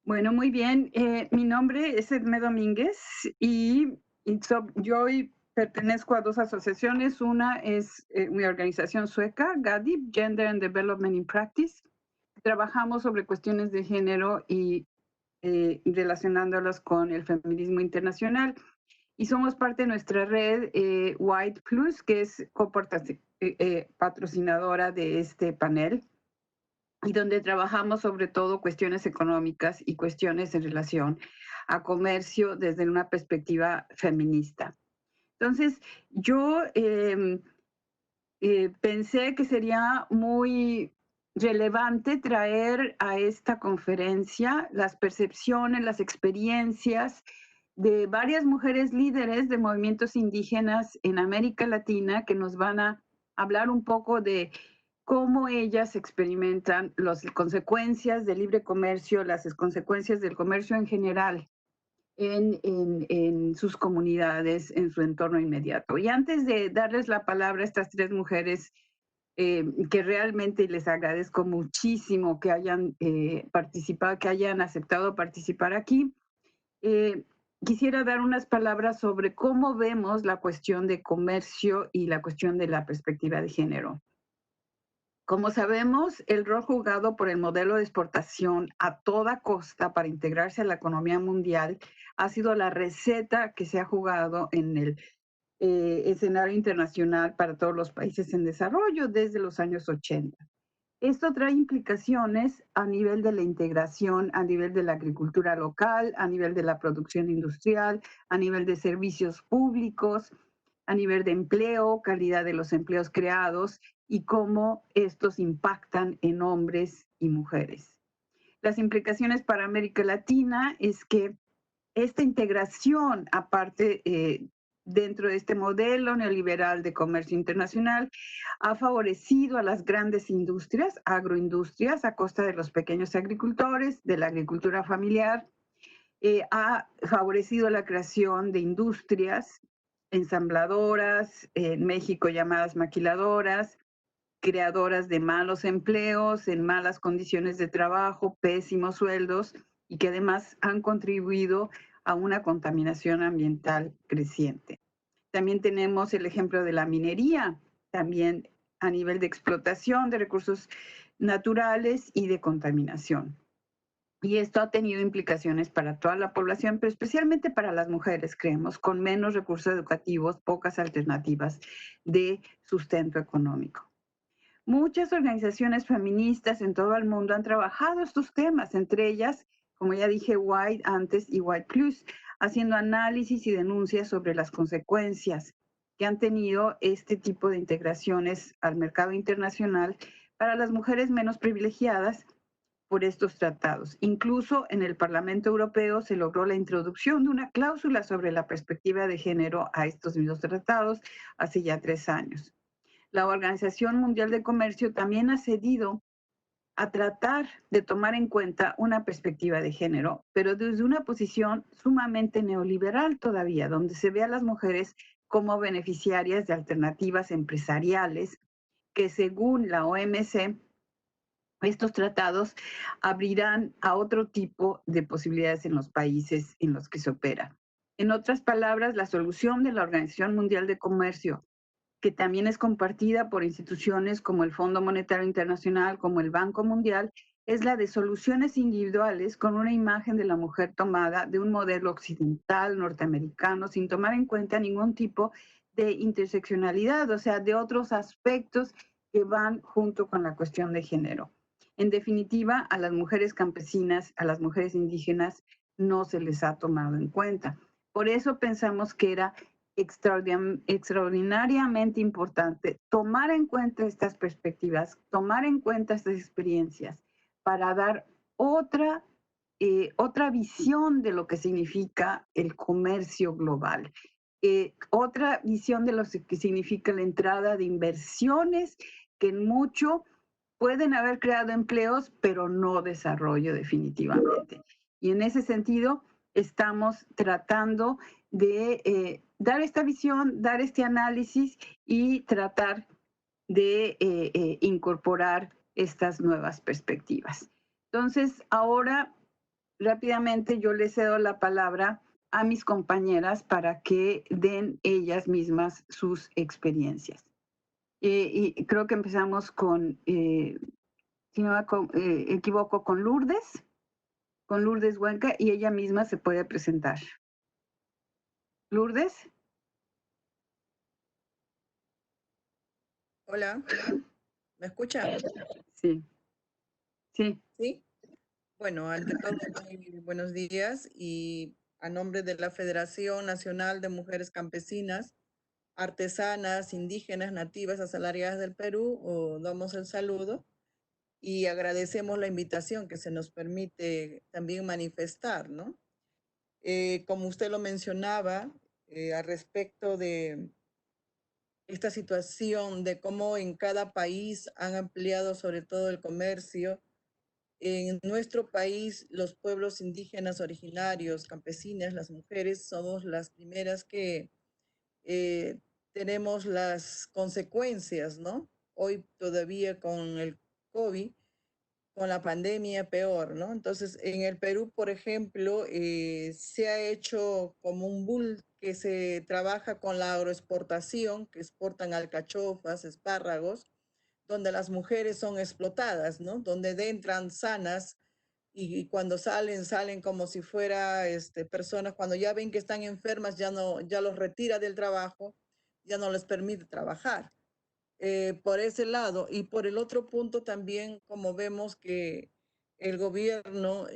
Bueno, muy bien. Mi nombre es Edme Domínguez yo hoy pertenezco a dos asociaciones. Una es mi organización sueca, GADIP, Gender and Development in Practice. Trabajamos sobre cuestiones de género y relacionándolas con el feminismo internacional. Y somos parte de nuestra red White Plus, que es patrocinadora de este panel y donde trabajamos sobre todo cuestiones económicas y cuestiones en relación a comercio desde una perspectiva feminista. Entonces, yo pensé que sería muy relevante traer a esta conferencia las percepciones, las experiencias de varias mujeres líderes de movimientos indígenas en América Latina que nos van a hablar un poco de cómo ellas experimentan las consecuencias del libre comercio, las consecuencias del comercio en general en sus comunidades, en su entorno inmediato. Y antes de darles la palabra a estas tres mujeres, que realmente les agradezco muchísimo que hayan participado, que hayan aceptado participar aquí, eh, quisiera dar unas palabras sobre cómo vemos la cuestión de comercio y la cuestión de la perspectiva de género. Como sabemos, el rol jugado por el modelo de exportación a toda costa para integrarse a la economía mundial ha sido la receta que se ha jugado en el escenario internacional para todos los países en desarrollo desde los años 80. Esto trae implicaciones a nivel de la integración, a nivel de la agricultura local, a nivel de la producción industrial, a nivel de servicios públicos, a nivel de empleo, calidad de los empleos creados y cómo estos impactan en hombres y mujeres. Las implicaciones para América Latina es que esta integración, aparte dentro de este modelo neoliberal de comercio internacional, ha favorecido a las grandes industrias, agroindustrias, a costa de los pequeños agricultores, de la agricultura familiar, ha favorecido la creación de industrias ensambladoras, en México llamadas maquiladoras, creadoras de malos empleos, en malas condiciones de trabajo, pésimos sueldos y que además han contribuido a una contaminación ambiental creciente. También tenemos el ejemplo de la minería, también a nivel de explotación de recursos naturales y de contaminación. Y esto ha tenido implicaciones para toda la población, pero especialmente para las mujeres, creemos, con menos recursos educativos, pocas alternativas de sustento económico. Muchas organizaciones feministas en todo el mundo han trabajado estos temas, entre ellas, como ya dije, White antes y White Plus, haciendo análisis y denuncias sobre las consecuencias que han tenido este tipo de integraciones al mercado internacional para las mujeres menos privilegiadas por estos tratados. Incluso en el Parlamento Europeo se logró la introducción de una cláusula sobre la perspectiva de género a estos mismos tratados hace ya 3 años. La Organización Mundial de Comercio también ha cedido a tratar de tomar en cuenta una perspectiva de género, pero desde una posición sumamente neoliberal todavía, donde se ve a las mujeres como beneficiarias de alternativas empresariales que según la OMC estos tratados abrirán a otro tipo de posibilidades en los países en los que se opera. En otras palabras, la solución de la Organización Mundial de Comercio, que también es compartida por instituciones como el Fondo Monetario Internacional, como el Banco Mundial, es la de soluciones individuales con una imagen de la mujer tomada de un modelo occidental norteamericano sin tomar en cuenta ningún tipo de interseccionalidad, o sea, de otros aspectos que van junto con la cuestión de género. En definitiva, a las mujeres campesinas, a las mujeres indígenas, no se les ha tomado en cuenta. Por eso pensamos que era extraordinariamente importante tomar en cuenta estas perspectivas, tomar en cuenta estas experiencias para dar otra, otra visión de lo que significa el comercio global, otra visión de lo que significa la entrada de inversiones que en mucho pueden haber creado empleos, pero no desarrollo definitivamente. Y en ese sentido, estamos tratando de dar esta visión, dar este análisis y tratar de incorporar estas nuevas perspectivas. Entonces, ahora rápidamente yo le cedo la palabra a mis compañeras para que den ellas mismas sus experiencias. Y creo que empezamos con, si no me equivoco, con Lourdes Huenca, y ella misma se puede presentar. Lourdes. Hola, ¿me escucha? Sí, sí. Sí. Bueno, ante todo, muy buenos días y a nombre de la Federación Nacional de Mujeres Campesinas, Artesanas, Indígenas, Nativas, Asalariadas del Perú, damos el saludo y agradecemos la invitación que se nos permite también manifestar, ¿no? Como usted lo mencionaba, al respecto de esta situación de cómo en cada país han ampliado sobre todo el comercio. En nuestro país, los pueblos indígenas originarios, campesinas, las mujeres, somos las primeras que eh, tenemos las consecuencias, ¿no? Hoy todavía con el COVID, con la pandemia peor, ¿no? Entonces, en el Perú, por ejemplo, se ha hecho como un bull que se trabaja con la agroexportación, que exportan alcachofas, espárragos, donde las mujeres son explotadas, ¿no? Donde entran sanas y cuando salen, salen como si fuera personas, cuando ya ven que están enfermas, ya no, ya los retira del trabajo, ya no les permite trabajar. Por ese lado. Y por el otro punto también, como vemos que el gobierno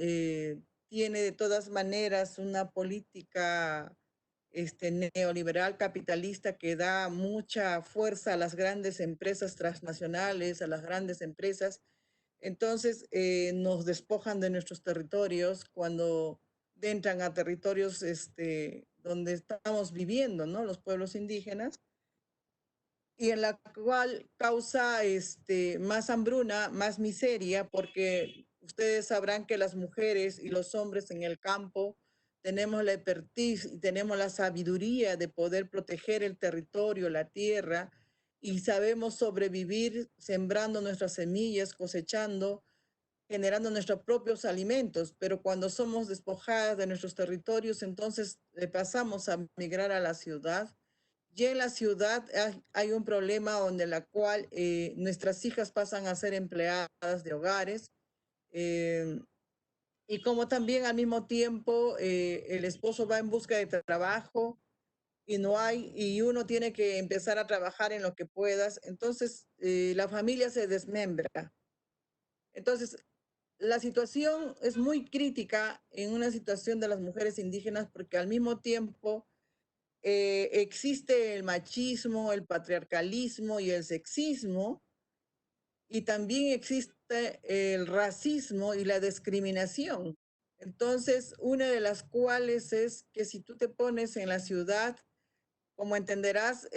tiene de todas maneras una política neoliberal capitalista que da mucha fuerza a las grandes empresas transnacionales, a las grandes empresas. Entonces nos despojan de nuestros territorios cuando entran a territorios donde estamos viviendo, ¿no? Los pueblos indígenas, y en la cual causa más hambruna, más miseria, porque ustedes sabrán que las mujeres y los hombres en el campo tenemos la expertise y tenemos la sabiduría de poder proteger el territorio, la tierra, y sabemos sobrevivir sembrando nuestras semillas, cosechando, generando nuestros propios alimentos, pero cuando somos despojadas de nuestros territorios, entonces pasamos a migrar a la ciudad. Y en la ciudad hay un problema donde la cual nuestras hijas pasan a ser empleadas de hogares, eh, y como también al mismo tiempo el esposo va en busca de trabajo y no hay, y uno tiene que empezar a trabajar en lo que puedas, entonces la familia se desmembra. Entonces, la situación es muy crítica en una situación de las mujeres indígenas porque al mismo tiempo existe el machismo, el patriarcalismo y el sexismo, y también existe el racismo y la discriminación. Entonces, una de las cuales es que si tú te pones en la ciudad, como entenderás,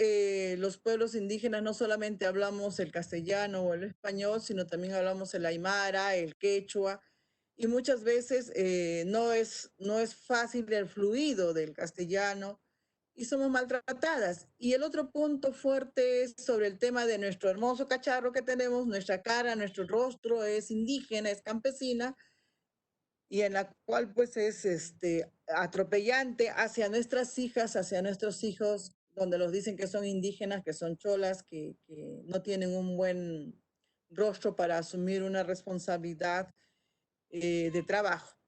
los pueblos indígenas no solamente hablamos el castellano o el español, sino también hablamos el aymara, el quechua, y muchas veces no es fácil el fluido del castellano y somos maltratadas. Y el otro punto fuerte es sobre el tema de nuestro hermoso cacharro que tenemos, nuestra cara, nuestro rostro es indígena, es campesina, y en la cual pues es atropellante hacia nuestras hijas, hacia nuestros hijos, donde los dicen que son indígenas, que son cholas, que no tienen un buen rostro para asumir una responsabilidad de trabajo.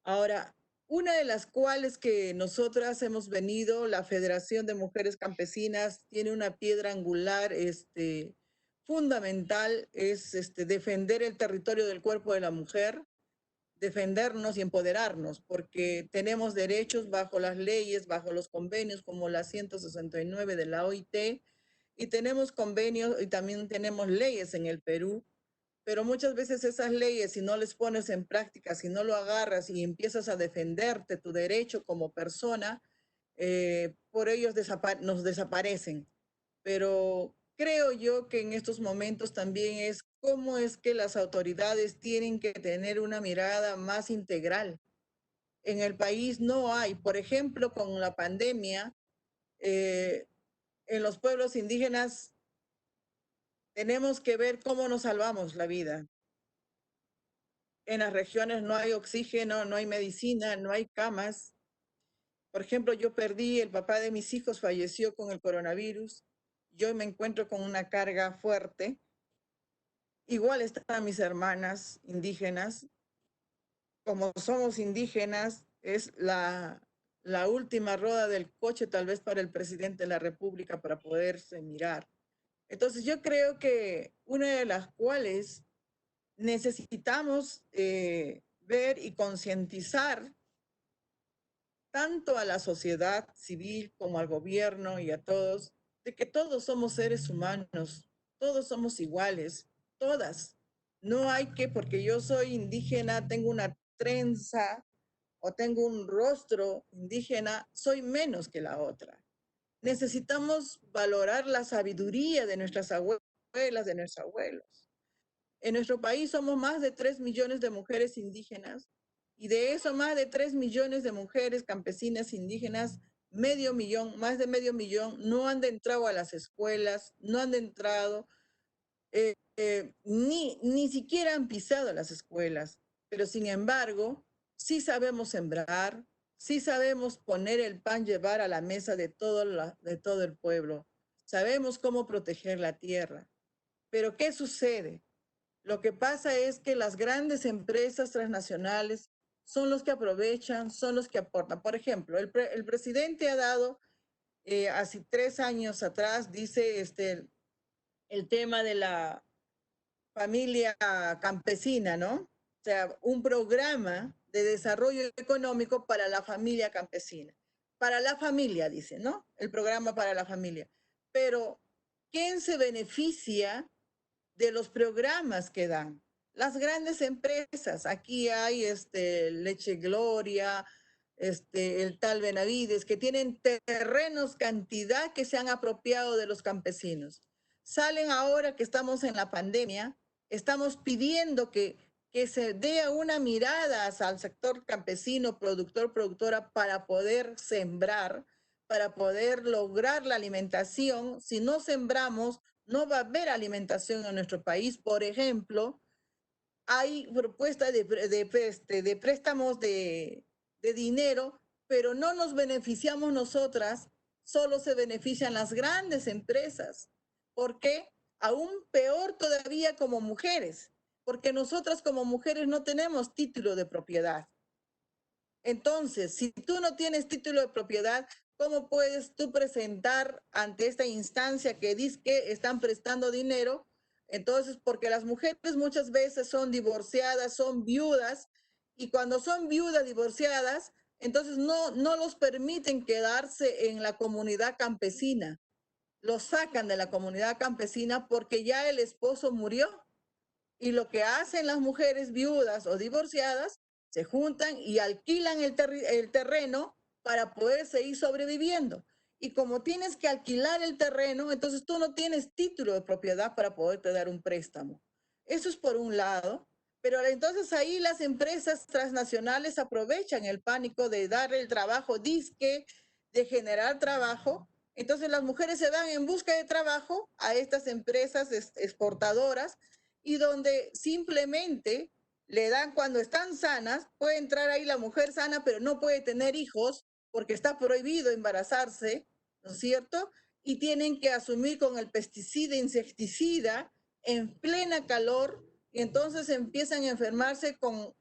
Ahora, una de las cuales que nosotras hemos venido, la Federación de Mujeres Campesinas, tiene una piedra angular fundamental, es defender el territorio del cuerpo de la mujer, defendernos y empoderarnos, porque tenemos derechos bajo las leyes, bajo los convenios como la 169 de la OIT, y tenemos convenios y también tenemos leyes en el Perú, pero muchas veces esas leyes, si no les pones en práctica, si no lo agarras y empiezas a defenderte tu derecho como persona, por ellos nos desaparecen. Pero creo yo que en estos momentos también es cómo es que las autoridades tienen que tener una mirada más integral. En el país no hay, por ejemplo, con la pandemia, eh, en los pueblos indígenas tenemos que ver cómo nos salvamos la vida. En las regiones no hay oxígeno, no hay medicina, no hay camas. Por ejemplo, yo perdí, el papá de mis hijos falleció con el coronavirus. Yo me encuentro con una carga fuerte. Igual están mis hermanas indígenas. Como somos indígenas, es la última rueda del coche tal vez para el presidente de la República para poderse mirar. Entonces yo creo que una de las cuales necesitamos ver y concientizar tanto a la sociedad civil como al gobierno y a todos, de que todos somos seres humanos, todos somos iguales, todas. No hay que, porque yo soy indígena, tengo una trenza o tengo un rostro indígena, soy menos que la otra. Necesitamos valorar la sabiduría de nuestras abuelas, de nuestros abuelos. En nuestro país somos más de 3 millones de mujeres indígenas y de eso más de 3 millones de mujeres campesinas indígenas, medio millón, más de medio millón, no han entrado a las escuelas, no han entrado, ni siquiera han pisado las escuelas, pero sin embargo, sí sabemos sembrar, sí sabemos poner el pan, llevar a la mesa de todo el pueblo, sabemos cómo proteger la tierra. Pero ¿qué sucede? Lo que pasa es que las grandes empresas transnacionales son los que aprovechan, son los que aportan. Por ejemplo, el presidente ha dado, hace 3 años atrás, dice el tema de la familia campesina, ¿no? O sea, un programa de desarrollo económico para la familia campesina. Para la familia, dice, ¿no? El programa para la familia. Pero, ¿quién se beneficia de los programas que dan? Las grandes empresas. Aquí hay Leche Gloria, el tal Benavides, que tienen terrenos, cantidad que se han apropiado de los campesinos. Salen ahora que estamos en la pandemia, estamos pidiendo que se dé una mirada al sector campesino, productor, productora, para poder sembrar, para poder lograr la alimentación. Si no sembramos, no va a haber alimentación en nuestro país. Por ejemplo, hay propuestas de préstamos de dinero, pero no nos beneficiamos nosotras, solo se benefician las grandes empresas. ¿Por qué? Aún peor todavía como mujeres, porque nosotras como mujeres no tenemos título de propiedad. Entonces, si tú no tienes título de propiedad, ¿cómo puedes tú presentar ante esta instancia que dice que están prestando dinero? Entonces, porque las mujeres muchas veces son divorciadas, son viudas, y cuando son viudas divorciadas, entonces no los permiten quedarse en la comunidad campesina. Los sacan de la comunidad campesina porque ya el esposo murió. Y lo que hacen las mujeres viudas o divorciadas, se juntan y alquilan el terreno para poder seguir sobreviviendo. Y como tienes que alquilar el terreno, entonces tú no tienes título de propiedad para poderte dar un préstamo. Eso es por un lado. Pero entonces ahí las empresas transnacionales aprovechan el pánico de dar el trabajo disque, de generar trabajo. Entonces las mujeres se van en busca de trabajo a estas empresas exportadoras y donde simplemente le dan cuando están sanas, puede entrar ahí la mujer sana, pero no puede tener hijos porque está prohibido embarazarse, ¿no es cierto? Y tienen que asumir con el pesticida, insecticida, en plena calor, y entonces empiezan a enfermarse con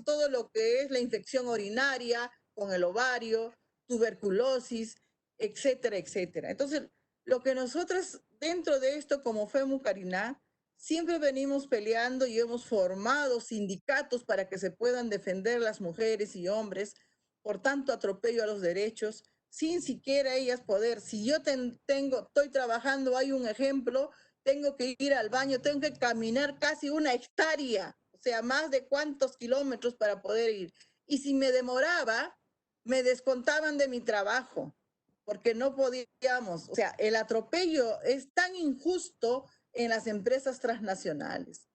todo lo que es la infección urinaria, con el ovario, tuberculosis, etcétera, etcétera. Entonces, lo que nosotros dentro de esto como FEMU Cariná, siempre venimos peleando y hemos formado sindicatos para que se puedan defender las mujeres y hombres por tanto atropello a los derechos, sin siquiera ellas poder. Si yo estoy trabajando, hay un ejemplo, tengo que ir al baño, tengo que caminar casi una hectárea, o sea, más de cuántos kilómetros para poder ir. Y si me demoraba, me descontaban de mi trabajo, porque no podíamos. O sea, el atropello es tan injusto en las empresas transnacionales.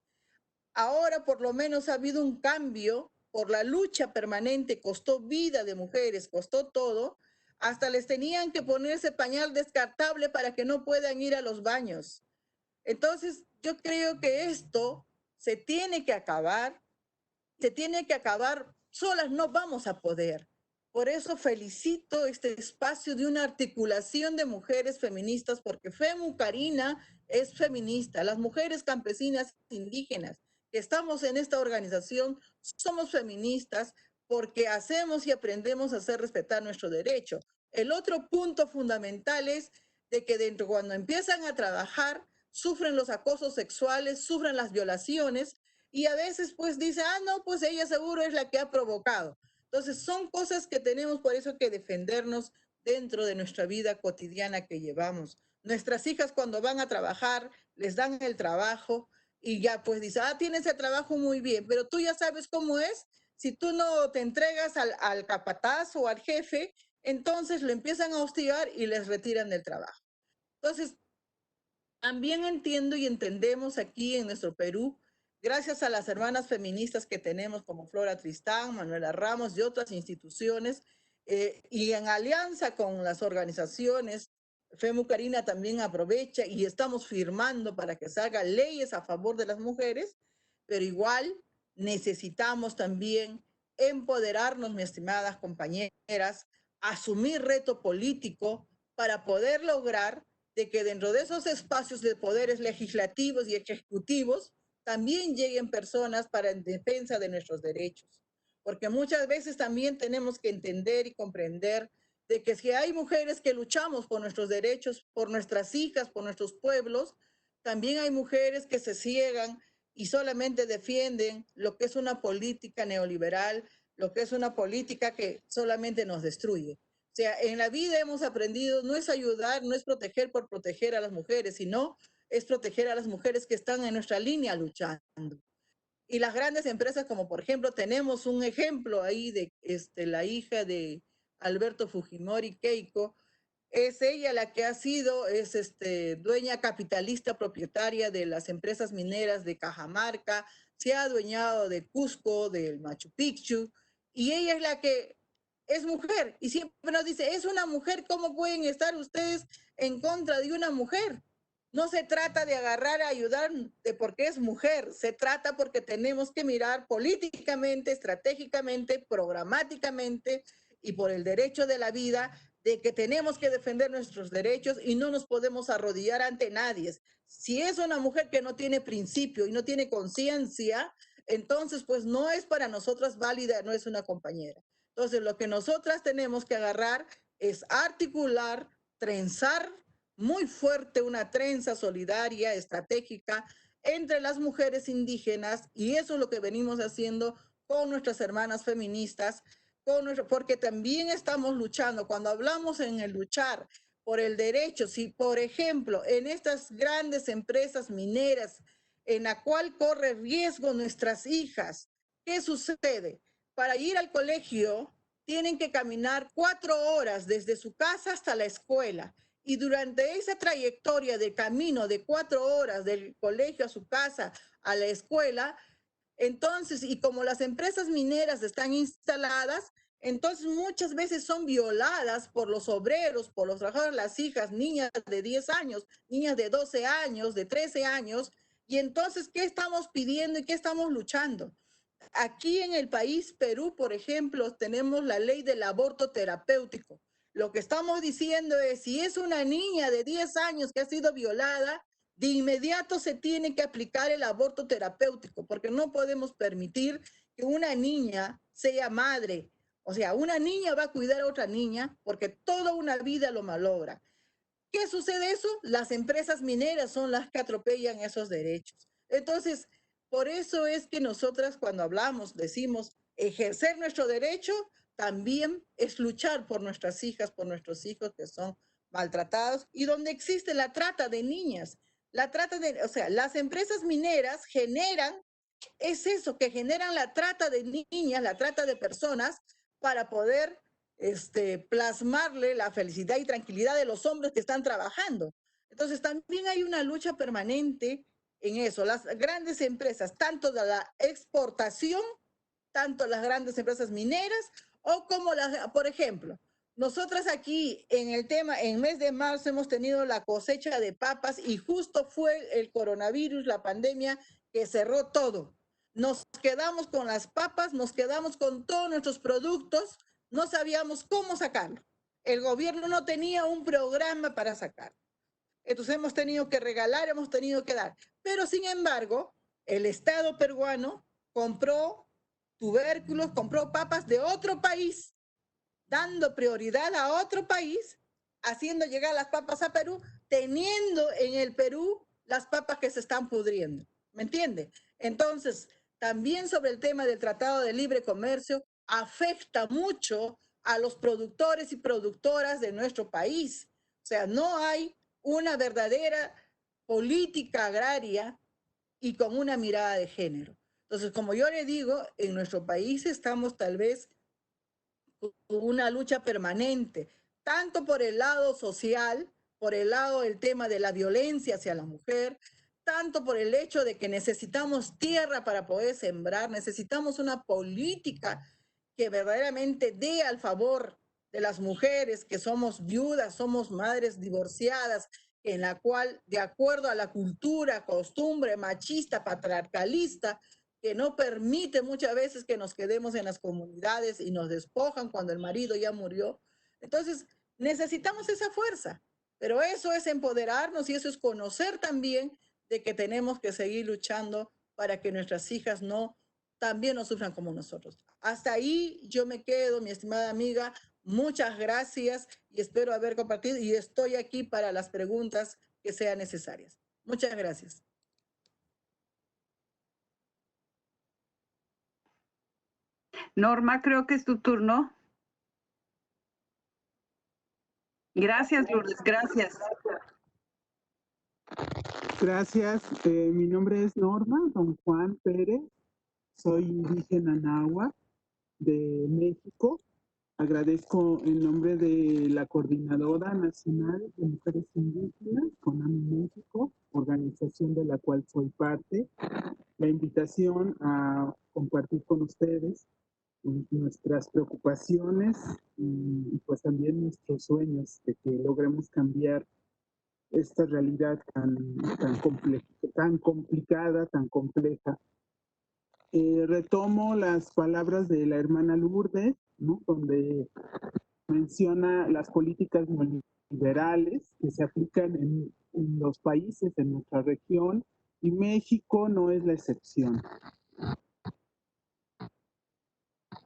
Ahora por lo menos ha habido un cambio por la lucha permanente, costó vida de mujeres, costó todo, hasta les tenían que ponerse pañal descartable para que no puedan ir a los baños. Entonces, yo creo que esto se tiene que acabar se tiene que acabar, solas no vamos a poder. Por eso felicito este espacio de una articulación de mujeres feministas, porque FEMU Karina es feminista. Las mujeres campesinas indígenas que estamos en esta organización somos feministas porque hacemos y aprendemos a hacer respetar nuestro derecho. El otro punto fundamental es de que dentro, cuando empiezan a trabajar, sufren los acosos sexuales, sufren las violaciones, y a veces pues dice, ah, no, pues ella seguro es la que ha provocado. Entonces son cosas que tenemos por eso que defendernos dentro de nuestra vida cotidiana que llevamos. Nuestras hijas cuando van a trabajar, les dan el trabajo y ya pues dice, ah, tienes el trabajo muy bien, pero tú ya sabes cómo es. Si tú no te entregas al capataz o al jefe, entonces lo empiezan a hostigar y les retiran del trabajo. Entonces, también entiendo y entendemos aquí en nuestro Perú, gracias a las hermanas feministas que tenemos como Flora Tristán, Manuela Ramos y otras instituciones, y en alianza con las organizaciones, FEMU Karina también aprovecha y estamos firmando para que salgan leyes a favor de las mujeres, pero igual necesitamos también empoderarnos, mis estimadas compañeras, asumir reto político para poder lograr de que dentro de esos espacios de poderes legislativos y ejecutivos también lleguen personas para en defensa de nuestros derechos. Porque muchas veces también tenemos que entender y comprender de que si hay mujeres que luchamos por nuestros derechos, por nuestras hijas, por nuestros pueblos, también hay mujeres que se ciegan y solamente defienden lo que es una política neoliberal, lo que es una política que solamente nos destruye. O sea, en la vida hemos aprendido, no es ayudar, no es proteger por proteger a las mujeres, sino es proteger a las mujeres que están en nuestra línea luchando. Y las grandes empresas, como por ejemplo, tenemos un ejemplo ahí de la hija de Alberto Fujimori, Keiko, es ella la que ha sido, dueña capitalista propietaria de las empresas mineras de Cajamarca, se ha adueñado de Cusco, del Machu Picchu, y ella es la que es mujer. Y siempre nos dice, es una mujer, ¿cómo pueden estar ustedes en contra de una mujer? No se trata de agarrar a ayudar de porque es mujer, se trata porque tenemos que mirar políticamente, estratégicamente, programáticamente y por el derecho de la vida, de que tenemos que defender nuestros derechos y no nos podemos arrodillar ante nadie. Si es una mujer que no tiene principio y no tiene conciencia, entonces pues no es para nosotras válida, no es una compañera. Entonces lo que nosotras tenemos que agarrar es articular, trenzar muy fuerte una trenza solidaria, estratégica entre las mujeres indígenas, y eso es lo que venimos haciendo con nuestras hermanas feministas, porque también estamos luchando. Cuando hablamos en el luchar por el derecho, si por ejemplo en estas grandes empresas mineras en la cual corre riesgo nuestras hijas, ¿qué sucede? Para ir al colegio tienen que caminar 4 horas desde su casa hasta la escuela. Y durante esa trayectoria de camino de 4 horas del colegio a su casa, a la escuela, entonces, y como las empresas mineras están instaladas, entonces muchas veces son violadas por los obreros, por los trabajadores, las hijas, niñas de 10 años, niñas de 12 años, de 13 años. Y entonces, ¿qué estamos pidiendo y qué estamos luchando? Aquí en el país, Perú, por ejemplo, tenemos la ley del aborto terapéutico. Lo que estamos diciendo es, si es una niña de 10 años que ha sido violada, de inmediato se tiene que aplicar el aborto terapéutico, porque no podemos permitir que una niña sea madre. O sea, una niña va a cuidar a otra niña porque toda una vida lo malogra. ¿Qué sucede eso? Las empresas mineras son las que atropellan esos derechos. Entonces, por eso es que nosotras cuando hablamos, decimos, ejercer nuestro derecho también es luchar por nuestras hijas, por nuestros hijos que son maltratados y donde existe la trata de niñas. La trata de, o sea, las empresas mineras generan, es eso, que generan la trata de niñas, la trata de personas para poder plasmarle la felicidad y tranquilidad de los hombres que están trabajando. Entonces también hay una lucha permanente en eso. Las grandes empresas, tanto de la exportación, tanto las grandes empresas mineras, o como las, por ejemplo, nosotras aquí en el tema, en mes de marzo hemos tenido la cosecha de papas y justo fue el coronavirus, la pandemia, que cerró todo. Nos quedamos con las papas, nos quedamos con todos nuestros productos, no sabíamos cómo sacarlo. El gobierno no tenía un programa para sacarlo. Entonces hemos tenido que regalar, hemos tenido que dar. Pero sin embargo, el Estado peruano compró tubérculos, compró papas de otro país, dando prioridad a otro país, haciendo llegar las papas a Perú, teniendo en el Perú las papas que se están pudriendo. ¿Me entiende? Entonces, también sobre el tema del Tratado de Libre Comercio, afecta mucho a los productores y productoras de nuestro país. O sea, no hay una verdadera política agraria y con una mirada de género. Entonces, como yo le digo, en nuestro país estamos tal vez una lucha permanente, tanto por el lado social, por el lado del tema de la violencia hacia la mujer, tanto por el hecho de que necesitamos tierra para poder sembrar, necesitamos una política que verdaderamente dé al favor de las mujeres que somos viudas, somos madres divorciadas, en la cual, de acuerdo a la cultura, costumbre machista, patriarcalista, que no permite muchas veces que nos quedemos en las comunidades y nos despojan cuando el marido ya murió. Entonces, necesitamos esa fuerza, pero eso es empoderarnos y eso es conocer también de que tenemos que seguir luchando para que nuestras hijas no también no sufran como nosotros. Hasta ahí yo me quedo, mi estimada amiga. Muchas gracias y espero haber compartido y estoy aquí para las preguntas que sean necesarias. Muchas gracias. Norma, creo que es tu turno. Gracias, Lourdes, gracias. Gracias. Mi nombre es Norma, don Juan Pérez. Soy indígena náhuatl de México. Agradezco en nombre de la Coordinadora Nacional de Mujeres Indígenas, CONAMI México, organización de la cual soy parte, la invitación a compartir con ustedes nuestras preocupaciones y pues también nuestros sueños de que logremos cambiar esta realidad tan complicada, tan compleja. Retomo las palabras de la hermana Lourdes, ¿no? Donde menciona las políticas neoliberales que se aplican en los países de nuestra región y México no es la excepción.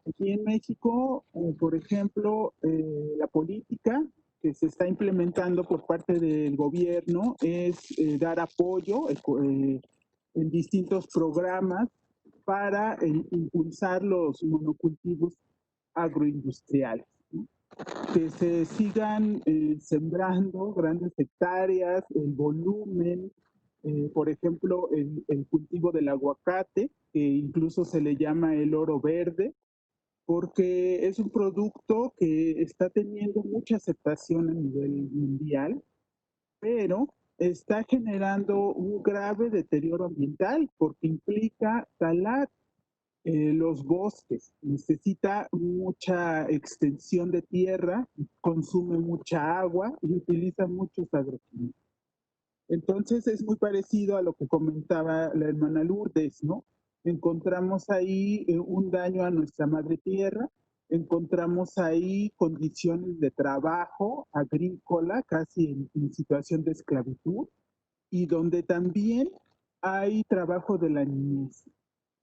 Aquí en México, por ejemplo, la política que se está implementando por parte del gobierno es dar apoyo en distintos programas para impulsar los monocultivos agroindustriales, ¿no? Que se sigan sembrando grandes hectáreas, el volumen, por ejemplo, el cultivo del aguacate, que incluso se le llama el oro verde, porque es un producto que está teniendo mucha aceptación a nivel mundial, pero está generando un grave deterioro ambiental porque implica talar los bosques, necesita mucha extensión de tierra, consume mucha agua y utiliza muchos agroquímicos. Entonces es muy parecido a lo que comentaba la hermana Lourdes, ¿no? Encontramos ahí un daño a nuestra madre tierra, encontramos ahí condiciones de trabajo agrícola casi en situación de esclavitud y donde también hay trabajo de la niñez.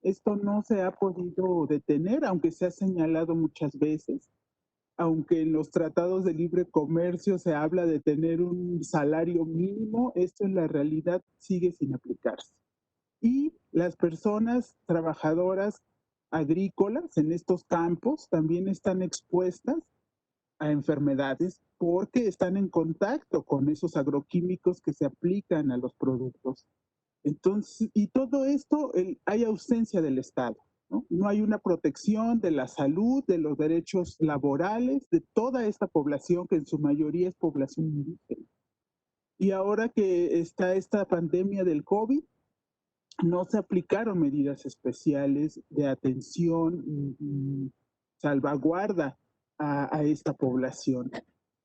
Esto no se ha podido detener, aunque se ha señalado muchas veces, aunque en los tratados de libre comercio se habla de tener un salario mínimo, esto en la realidad sigue sin aplicarse. Y las personas trabajadoras agrícolas en estos campos también están expuestas a enfermedades porque están en contacto con esos agroquímicos que se aplican a los productos. Entonces, y todo esto, hay ausencia del Estado, ¿no? No hay una protección de la salud, de los derechos laborales, de toda esta población que en su mayoría es población indígena. Y ahora que está esta pandemia del COVID, no se aplicaron medidas especiales de atención y salvaguarda a esta población.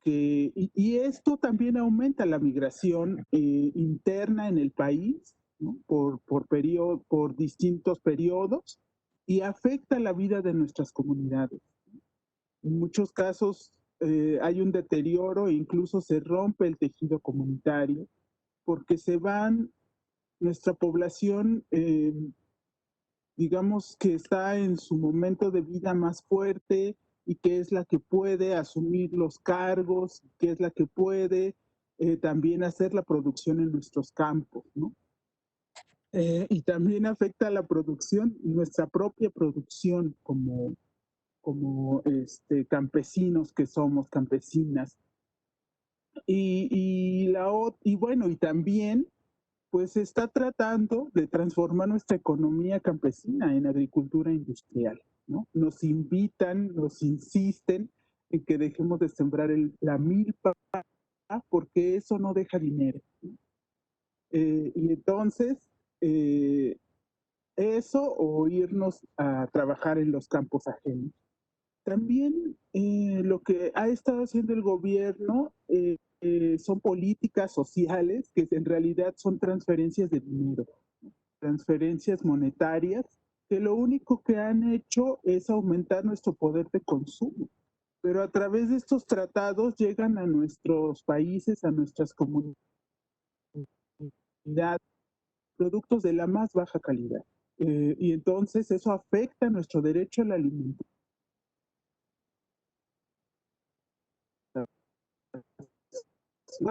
Y esto también aumenta la migración interna en el país ¿no? Por distintos periodos y afecta la vida de nuestras comunidades. En muchos casos hay un deterioro e incluso se rompe el tejido comunitario porque nuestra población, digamos que está en su momento de vida más fuerte y que es la que puede asumir los cargos, que es la que puede también hacer la producción en nuestros campos, ¿no? Y también afecta a la producción, nuestra propia producción como campesinos que somos, campesinas. Y bueno, y también pues se está tratando de transformar nuestra economía campesina en agricultura industrial, ¿no? Nos invitan, nos insisten en que dejemos de sembrar la milpa porque eso no deja dinero, ¿no? Y entonces, eso o irnos a trabajar en los campos ajenos. También lo que ha estado haciendo el gobierno son políticas sociales que en realidad son transferencias de dinero, transferencias monetarias, que lo único que han hecho es aumentar nuestro poder de consumo. Pero a través de estos tratados llegan a nuestros países, a nuestras comunidades, productos de la más baja calidad. Y entonces eso afecta nuestro derecho al alimento.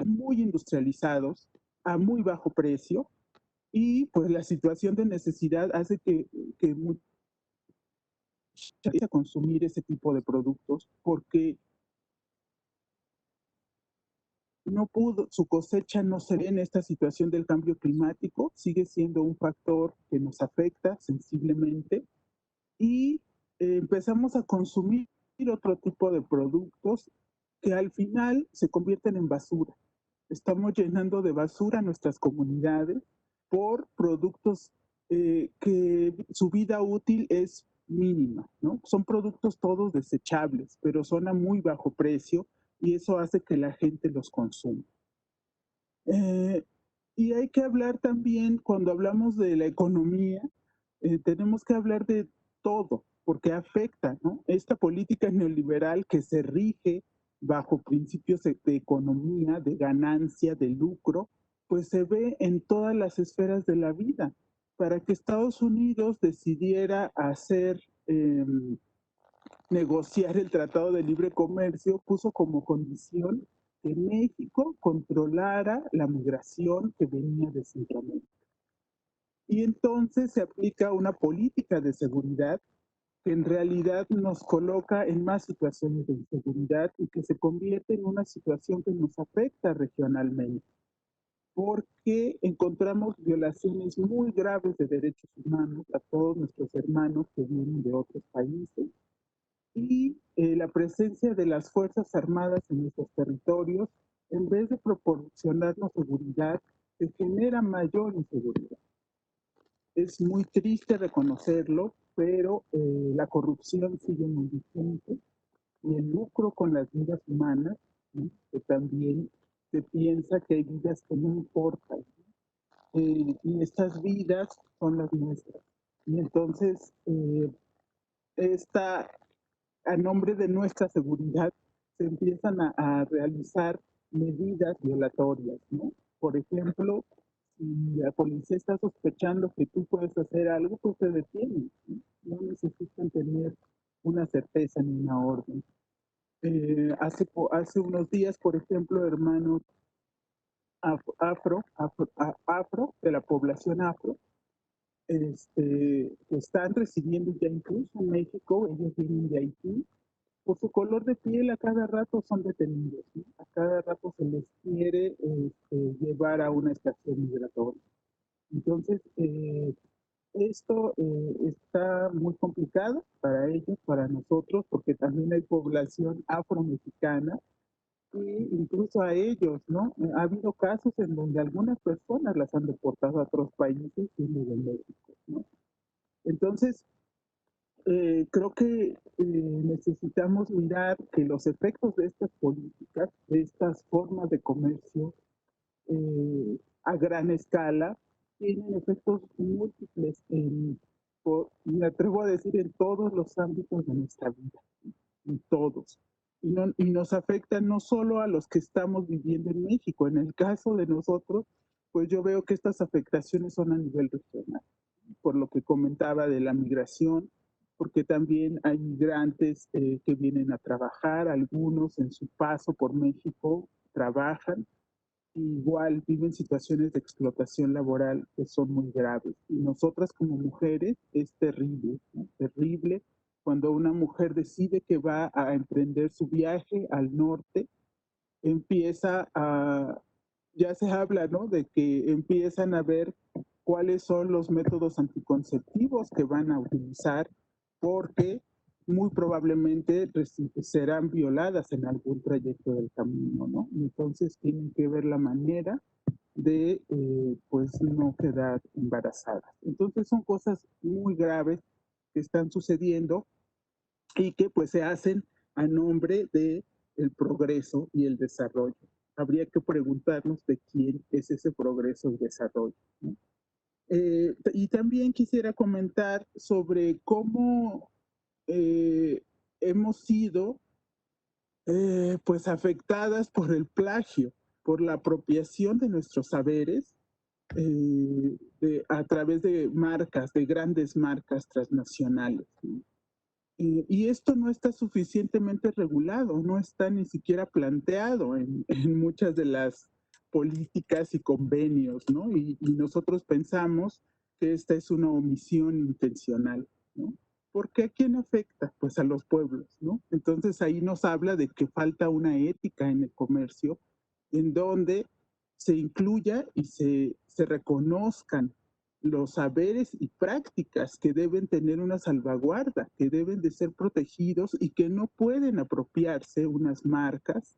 Muy industrializados, a muy bajo precio, y pues la situación de necesidad hace que mucha gente a consumir ese tipo de productos porque no pudo, su cosecha no se ve en esta situación del cambio climático, sigue siendo un factor que nos afecta sensiblemente y empezamos a consumir otro tipo de productos que al final se convierten en basura. Estamos llenando de basura nuestras comunidades por productos que su vida útil es mínima, ¿no? Son productos todos desechables, pero son a muy bajo precio y eso hace que la gente los consuma. Eh, y hay que hablar también, cuando hablamos de la economía, tenemos que hablar de todo, porque afecta, ¿no? Esta política neoliberal que se rige bajo principios de economía, de ganancia, de lucro, pues se ve en todas las esferas de la vida. Para que Estados Unidos decidiera negociar el Tratado de Libre Comercio, puso como condición que México controlara la migración que venía de Centroamérica. Y entonces se aplica una política de seguridad que en realidad nos coloca en más situaciones de inseguridad y que se convierte en una situación que nos afecta regionalmente, porque encontramos violaciones muy graves de derechos humanos a todos nuestros hermanos que vienen de otros países y la presencia de las Fuerzas Armadas en nuestros territorios, en vez de proporcionarnos seguridad, se genera mayor inseguridad. Es muy triste reconocerlo, pero la corrupción sigue muy vigente y el lucro con las vidas humanas, ¿no? Que también se piensa que hay vidas que no importan, y estas vidas son las nuestras. Y entonces, a nombre de nuestra seguridad, se empiezan a realizar medidas violatorias, ¿no? Por ejemplo, si la policía está sospechando que tú puedes hacer algo, pues te detienen, ¿no? No necesitan tener una certeza ni una orden. Hace unos días, por ejemplo, hermanos afro, de la población afro, que están recibiendo ya incluso en México, ellos vienen de Haití, por su color de piel a cada rato son detenidos, ¿no? A cada rato se les quiere llevar a una estación migratoria. Entonces, esto está muy complicado para ellos, para nosotros, porque también hay población afromexicana y incluso a ellos, ¿no? Ha habido casos en donde algunas personas las han deportado a otros países siendo de México, ¿no? Entonces, creo que necesitamos mirar que los efectos de estas políticas, de estas formas de comercio a gran escala, tienen efectos múltiples me atrevo a decir, en todos los ámbitos de nuestra vida, en todos. Y nos afectan no solo a los que estamos viviendo en México. En el caso de nosotros, pues yo veo que estas afectaciones son a nivel regional, por lo que comentaba de la migración, porque también hay migrantes que vienen a trabajar, algunos en su paso por México trabajan, igual viven situaciones de explotación laboral que son muy graves. Y nosotras como mujeres es terrible, ¿no? Terrible cuando una mujer decide que va a emprender su viaje al norte, empieza a, ya se habla, ¿no? De que empiezan a ver cuáles son los métodos anticonceptivos que van a utilizar porque muy probablemente serán violadas en algún trayecto del camino, ¿no? Entonces tienen que ver la manera de, pues, no quedar embarazadas. Entonces son cosas muy graves que están sucediendo y que pues se hacen a nombre de el progreso y el desarrollo. Habría que preguntarnos de quién es ese progreso y desarrollo, ¿no? Y también quisiera comentar sobre cómo hemos sido pues afectadas por el plagio, por la apropiación de nuestros saberes a través de marcas, de grandes marcas transnacionales, ¿no? Y esto no está suficientemente regulado, no está ni siquiera planteado en muchas de las políticas y convenios, ¿no? Y nosotros pensamos que esta es una omisión intencional, ¿no? ¿Por qué a quién afecta? Pues a los pueblos, ¿no? Entonces ahí nos habla de que falta una ética en el comercio en donde se incluya y se reconozcan los saberes y prácticas que deben tener una salvaguarda, que deben de ser protegidos y que no pueden apropiarse unas marcas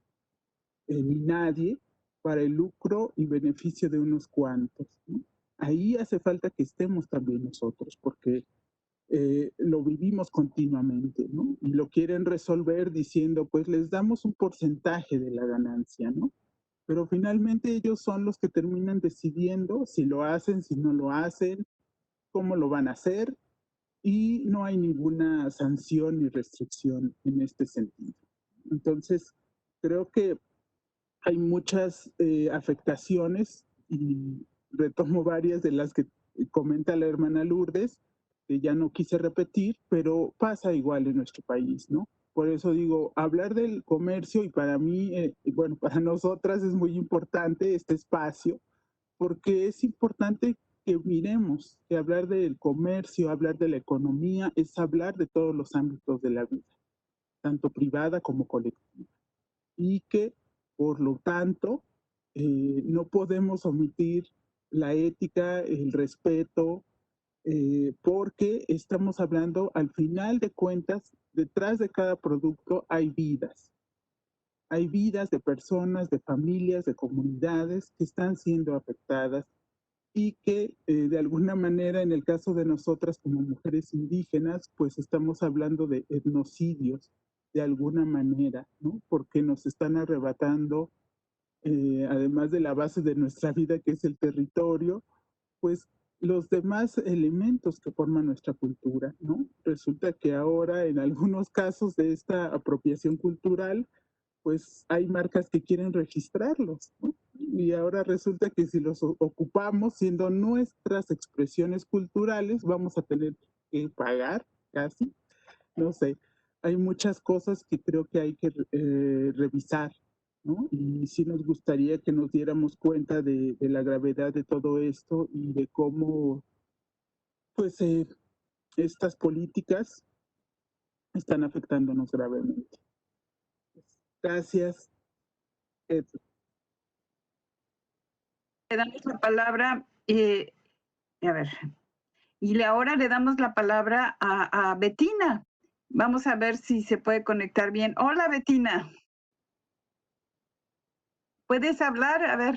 ni nadie para el lucro y beneficio de unos cuantos, ¿no? Ahí hace falta que estemos también nosotros, porque lo vivimos continuamente, ¿no? Y lo quieren resolver diciendo, pues les damos un porcentaje de la ganancia, ¿no? Pero finalmente ellos son los que terminan decidiendo si lo hacen, si no lo hacen, cómo lo van a hacer, y no hay ninguna sanción ni restricción en este sentido. Entonces, creo que hay muchas afectaciones y retomo varias de las que comenta la hermana Lourdes, que ya no quise repetir, pero pasa igual en nuestro país, ¿no? Por eso digo, hablar del comercio y para mí, bueno, para nosotras es muy importante este espacio, porque es importante que miremos que hablar del comercio, hablar de la economía, es hablar de todos los ámbitos de la vida, tanto privada como colectiva. Y que, por lo tanto, no podemos omitir la ética, el respeto, porque estamos hablando, al final de cuentas, detrás de cada producto hay vidas. Hay vidas de personas, de familias, de comunidades que están siendo afectadas y que de alguna manera, en el caso de nosotras como mujeres indígenas, pues estamos hablando de etnocidios de alguna manera, ¿no? Porque nos están arrebatando, además de la base de nuestra vida, que es el territorio, pues los demás elementos que forman nuestra cultura, ¿no? Resulta que ahora, en algunos casos de esta apropiación cultural, pues hay marcas que quieren registrarlos, ¿no? Y ahora resulta que si los ocupamos siendo nuestras expresiones culturales, vamos a tener que pagar casi, no sé. Hay muchas cosas que creo que hay que revisar, ¿no? Y sí nos gustaría que nos diéramos cuenta de la gravedad de todo esto y de cómo, pues, estas políticas están afectándonos gravemente. Gracias, Ed. Le damos la palabra, a ver, y ahora le damos la palabra a Betina. Vamos a ver si se puede conectar bien. Hola, Betina. ¿Puedes hablar? A ver.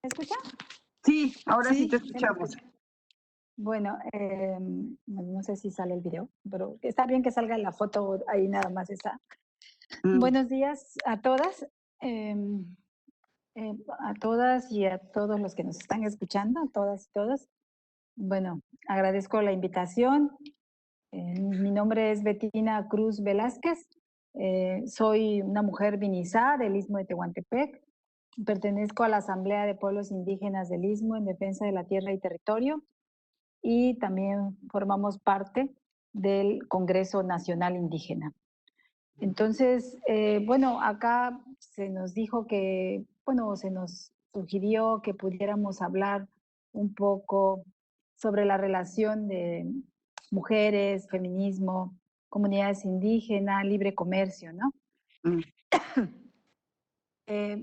¿Me escucha? Sí, ahora sí te Sí, escuchamos. Bueno, no sé si sale el video, pero está bien que salga la foto, ahí nada más está. Buenos días a todas. A todas y a todos los que nos están escuchando, a todas y todos. Bueno, agradezco la invitación. Mi nombre es Betina Cruz Velázquez. Soy una mujer vinizá del Istmo de Tehuantepec. Pertenezco a la Asamblea de Pueblos Indígenas del Istmo en defensa de la tierra y territorio. Y también formamos parte del Congreso Nacional Indígena. Entonces, bueno, acá se nos dijo que, bueno, se nos sugirió que pudiéramos hablar un poco sobre la relación de mujeres, feminismo, comunidades indígenas, libre comercio, ¿no? Mm.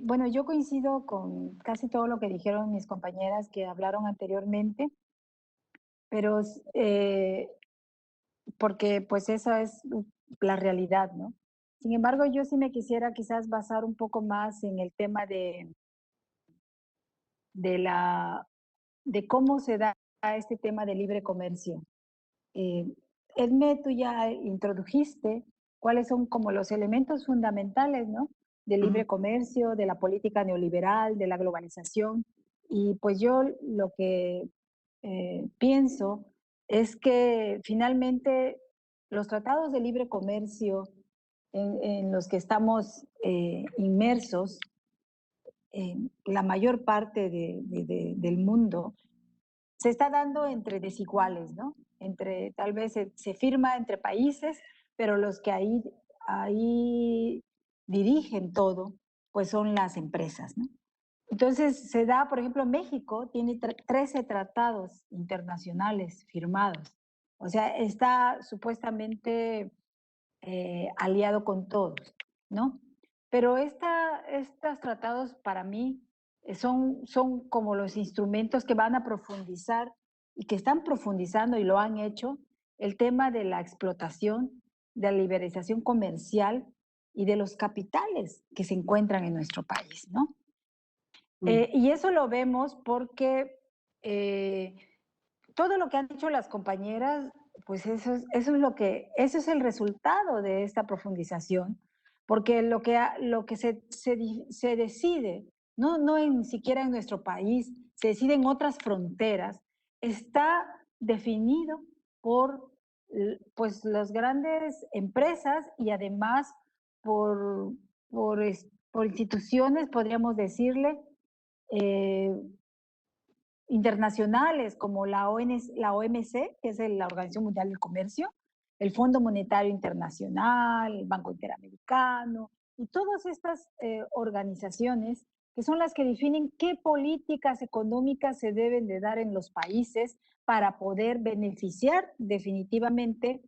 Bueno, yo coincido con casi todo lo que dijeron mis compañeras que hablaron anteriormente, pero porque pues esa es la realidad, ¿no? Sin embargo, yo sí me quisiera quizás basar un poco más en el tema de cómo se da este tema de libre comercio. Edme, tú ya introdujiste cuáles son como los elementos fundamentales, ¿no? Del libre comercio, de la política neoliberal, de la globalización. Y pues yo lo que pienso es que finalmente los tratados de libre comercio en los que estamos inmersos, la mayor parte del mundo, se está dando entre desiguales, ¿no? Entre, tal vez se firma entre países, pero los que ahí dirigen todo, pues son las empresas, ¿no? Entonces se da, por ejemplo, México tiene 13 tratados internacionales firmados. O sea, está supuestamente aliado con todos, ¿no? Pero estos tratados para mí son como los instrumentos que van a profundizar y que están profundizando y lo han hecho el tema de la explotación, de la liberalización comercial y de los capitales que se encuentran en nuestro país, ¿no? Y eso lo vemos porque todo lo que han hecho las compañeras, pues eso es el resultado de esta profundización, porque lo que se decide, no ni siquiera en nuestro país, se decide en otras fronteras, está definido por pues las grandes empresas y además por, por, por instituciones, podríamos decirle, eh, internacionales como la OMC, que es la Organización Mundial del Comercio, el Fondo Monetario Internacional, el Banco Interamericano, y todas estas organizaciones que son las que definen qué políticas económicas se deben de dar en los países para poder beneficiar definitivamente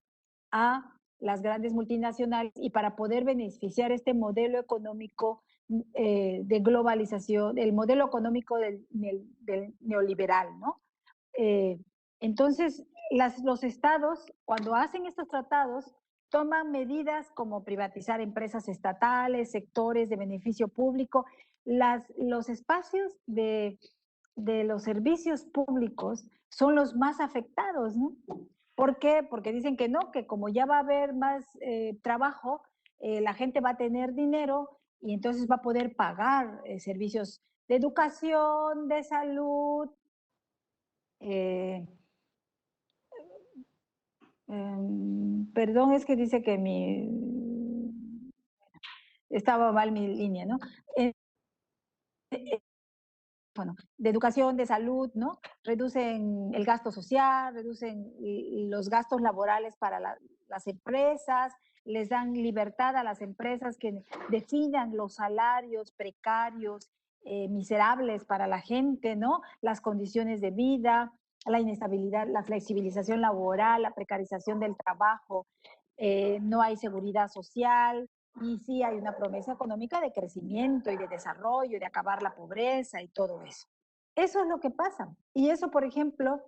a las grandes multinacionales y para poder beneficiar este modelo económico de globalización, el modelo económico del neoliberal, ¿no? Entonces, los estados, cuando hacen estos tratados, toman medidas como privatizar empresas estatales, sectores de beneficio público, los espacios de los servicios públicos son los más afectados, ¿no? ¿Por qué? Porque dicen que no, que como ya va a haber más trabajo, la gente va a tener dinero y entonces va a poder pagar servicios de educación, de salud. Perdón, es que dice que estaba mal mi línea, ¿no? Bueno, de educación, de salud, ¿no? Reducen el gasto social, reducen los gastos laborales para las empresas, les dan libertad a las empresas que definan los salarios precarios, miserables para la gente, ¿no? Las condiciones de vida, la inestabilidad, la flexibilización laboral, la precarización del trabajo, no hay seguridad social, y sí hay una promesa económica de crecimiento y de desarrollo, de acabar la pobreza y todo eso. Eso es lo que pasa. Y eso, por ejemplo,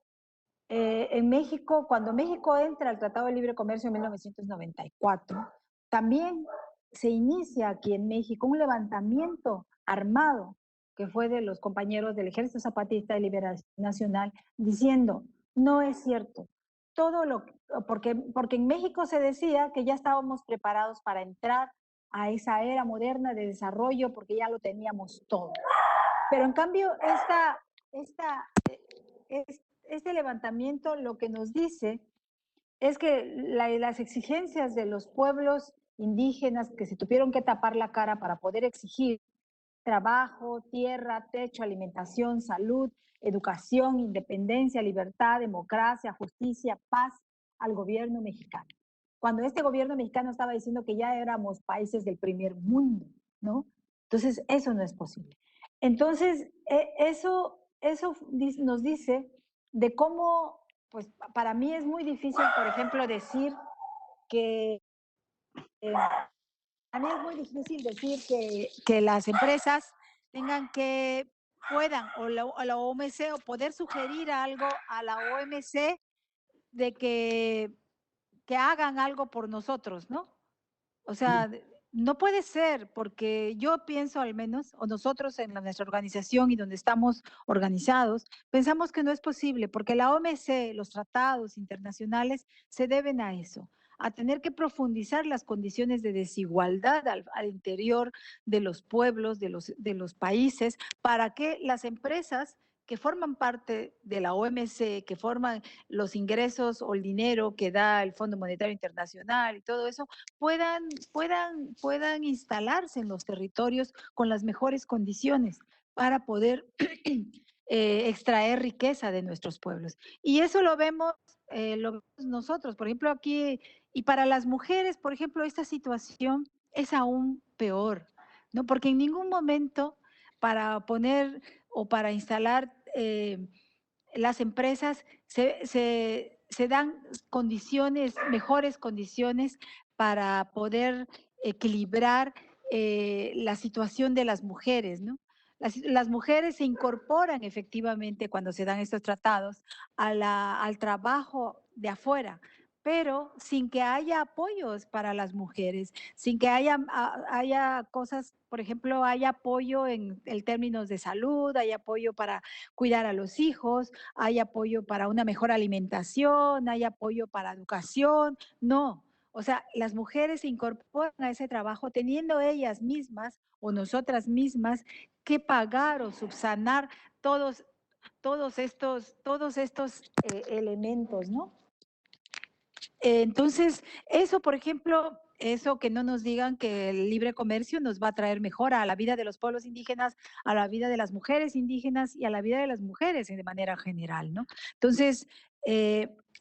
en México, cuando México entra al Tratado de Libre Comercio en 1994, también se inicia aquí en México un levantamiento armado que fue de los compañeros del Ejército Zapatista de Liberación Nacional, diciendo, no es cierto, porque en México se decía que ya estábamos preparados para entrar a esa era moderna de desarrollo porque ya lo teníamos todo. Pero en cambio, este levantamiento lo que nos dice es que las exigencias de los pueblos indígenas que se tuvieron que tapar la cara para poder exigir trabajo, tierra, techo, alimentación, salud, educación, independencia, libertad, democracia, justicia, paz al gobierno mexicano. Cuando este gobierno mexicano estaba diciendo que ya éramos países del primer mundo, ¿no? Entonces, eso no es posible. Entonces, eso nos dice de cómo, pues para mí es muy difícil, por ejemplo, decir que a mí es muy difícil decir que las empresas tengan que puedan, o la OMC, o poder sugerir algo a la OMC de que hagan algo por nosotros, ¿no? O sea, no puede ser, porque yo pienso al menos, o nosotros en nuestra organización y donde estamos organizados, pensamos que no es posible, porque la OMC, los tratados internacionales, se deben a eso, a tener que profundizar las condiciones de desigualdad al interior de los pueblos, de los países, para que las empresas que forman parte de la OMC, que forman los ingresos o el dinero que da el Fondo Monetario Internacional y todo eso, puedan instalarse en los territorios con las mejores condiciones para poder extraer riqueza de nuestros pueblos. Y eso lo vemos nosotros, por ejemplo, aquí, y para las mujeres, por ejemplo, esta situación es aún peor, ¿no? Porque en ningún momento para poner o para instalar las empresas se dan condiciones, mejores condiciones para poder equilibrar la situación de las mujeres, ¿no? Las mujeres se incorporan efectivamente cuando se dan estos tratados al trabajo de afuera, pero sin que haya apoyos para las mujeres, sin que haya cosas, por ejemplo, haya apoyo en términos de salud, hay apoyo para cuidar a los hijos, hay apoyo para una mejor alimentación, hay apoyo para educación, no. O sea, las mujeres se incorporan a ese trabajo teniendo ellas mismas o nosotras mismas que pagar o subsanar todos estos elementos, ¿no? Entonces, eso, por ejemplo, eso que no nos digan que el libre comercio nos va a traer mejora a la vida de los pueblos indígenas, a la vida de las mujeres indígenas y a la vida de las mujeres de manera general, ¿no? Entonces,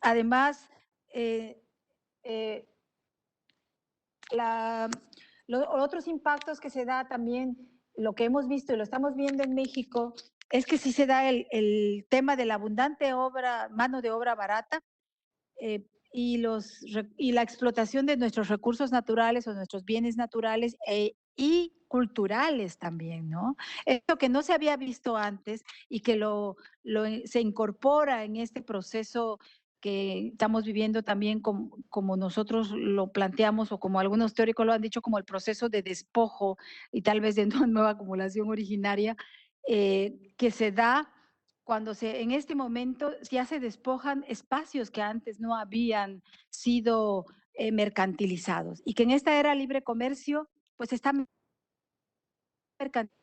además, eh, eh, otros impactos que se da también, lo que hemos visto y lo estamos viendo en México, es que sí se da el tema de la abundante mano de obra barata, y la explotación de nuestros recursos naturales o nuestros bienes naturales y culturales también, ¿no? Esto que no se había visto antes y que se incorpora en este proceso que estamos viviendo también como nosotros lo planteamos o como algunos teóricos lo han dicho como el proceso de despojo y tal vez de una nueva acumulación originaria que se da cuando en este momento ya se despojan espacios que antes no habían sido mercantilizados y que en esta era libre comercio pues están mercantilizados,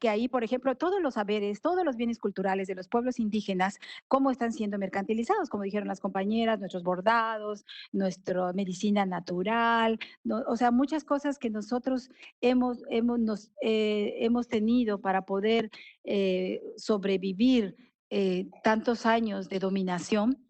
que ahí, por ejemplo, todos los saberes, todos los bienes culturales de los pueblos indígenas, cómo están siendo mercantilizados, como dijeron las compañeras, nuestros bordados, nuestra medicina natural, ¿no? O sea, muchas cosas que nosotros hemos tenido para poder sobrevivir tantos años de dominación.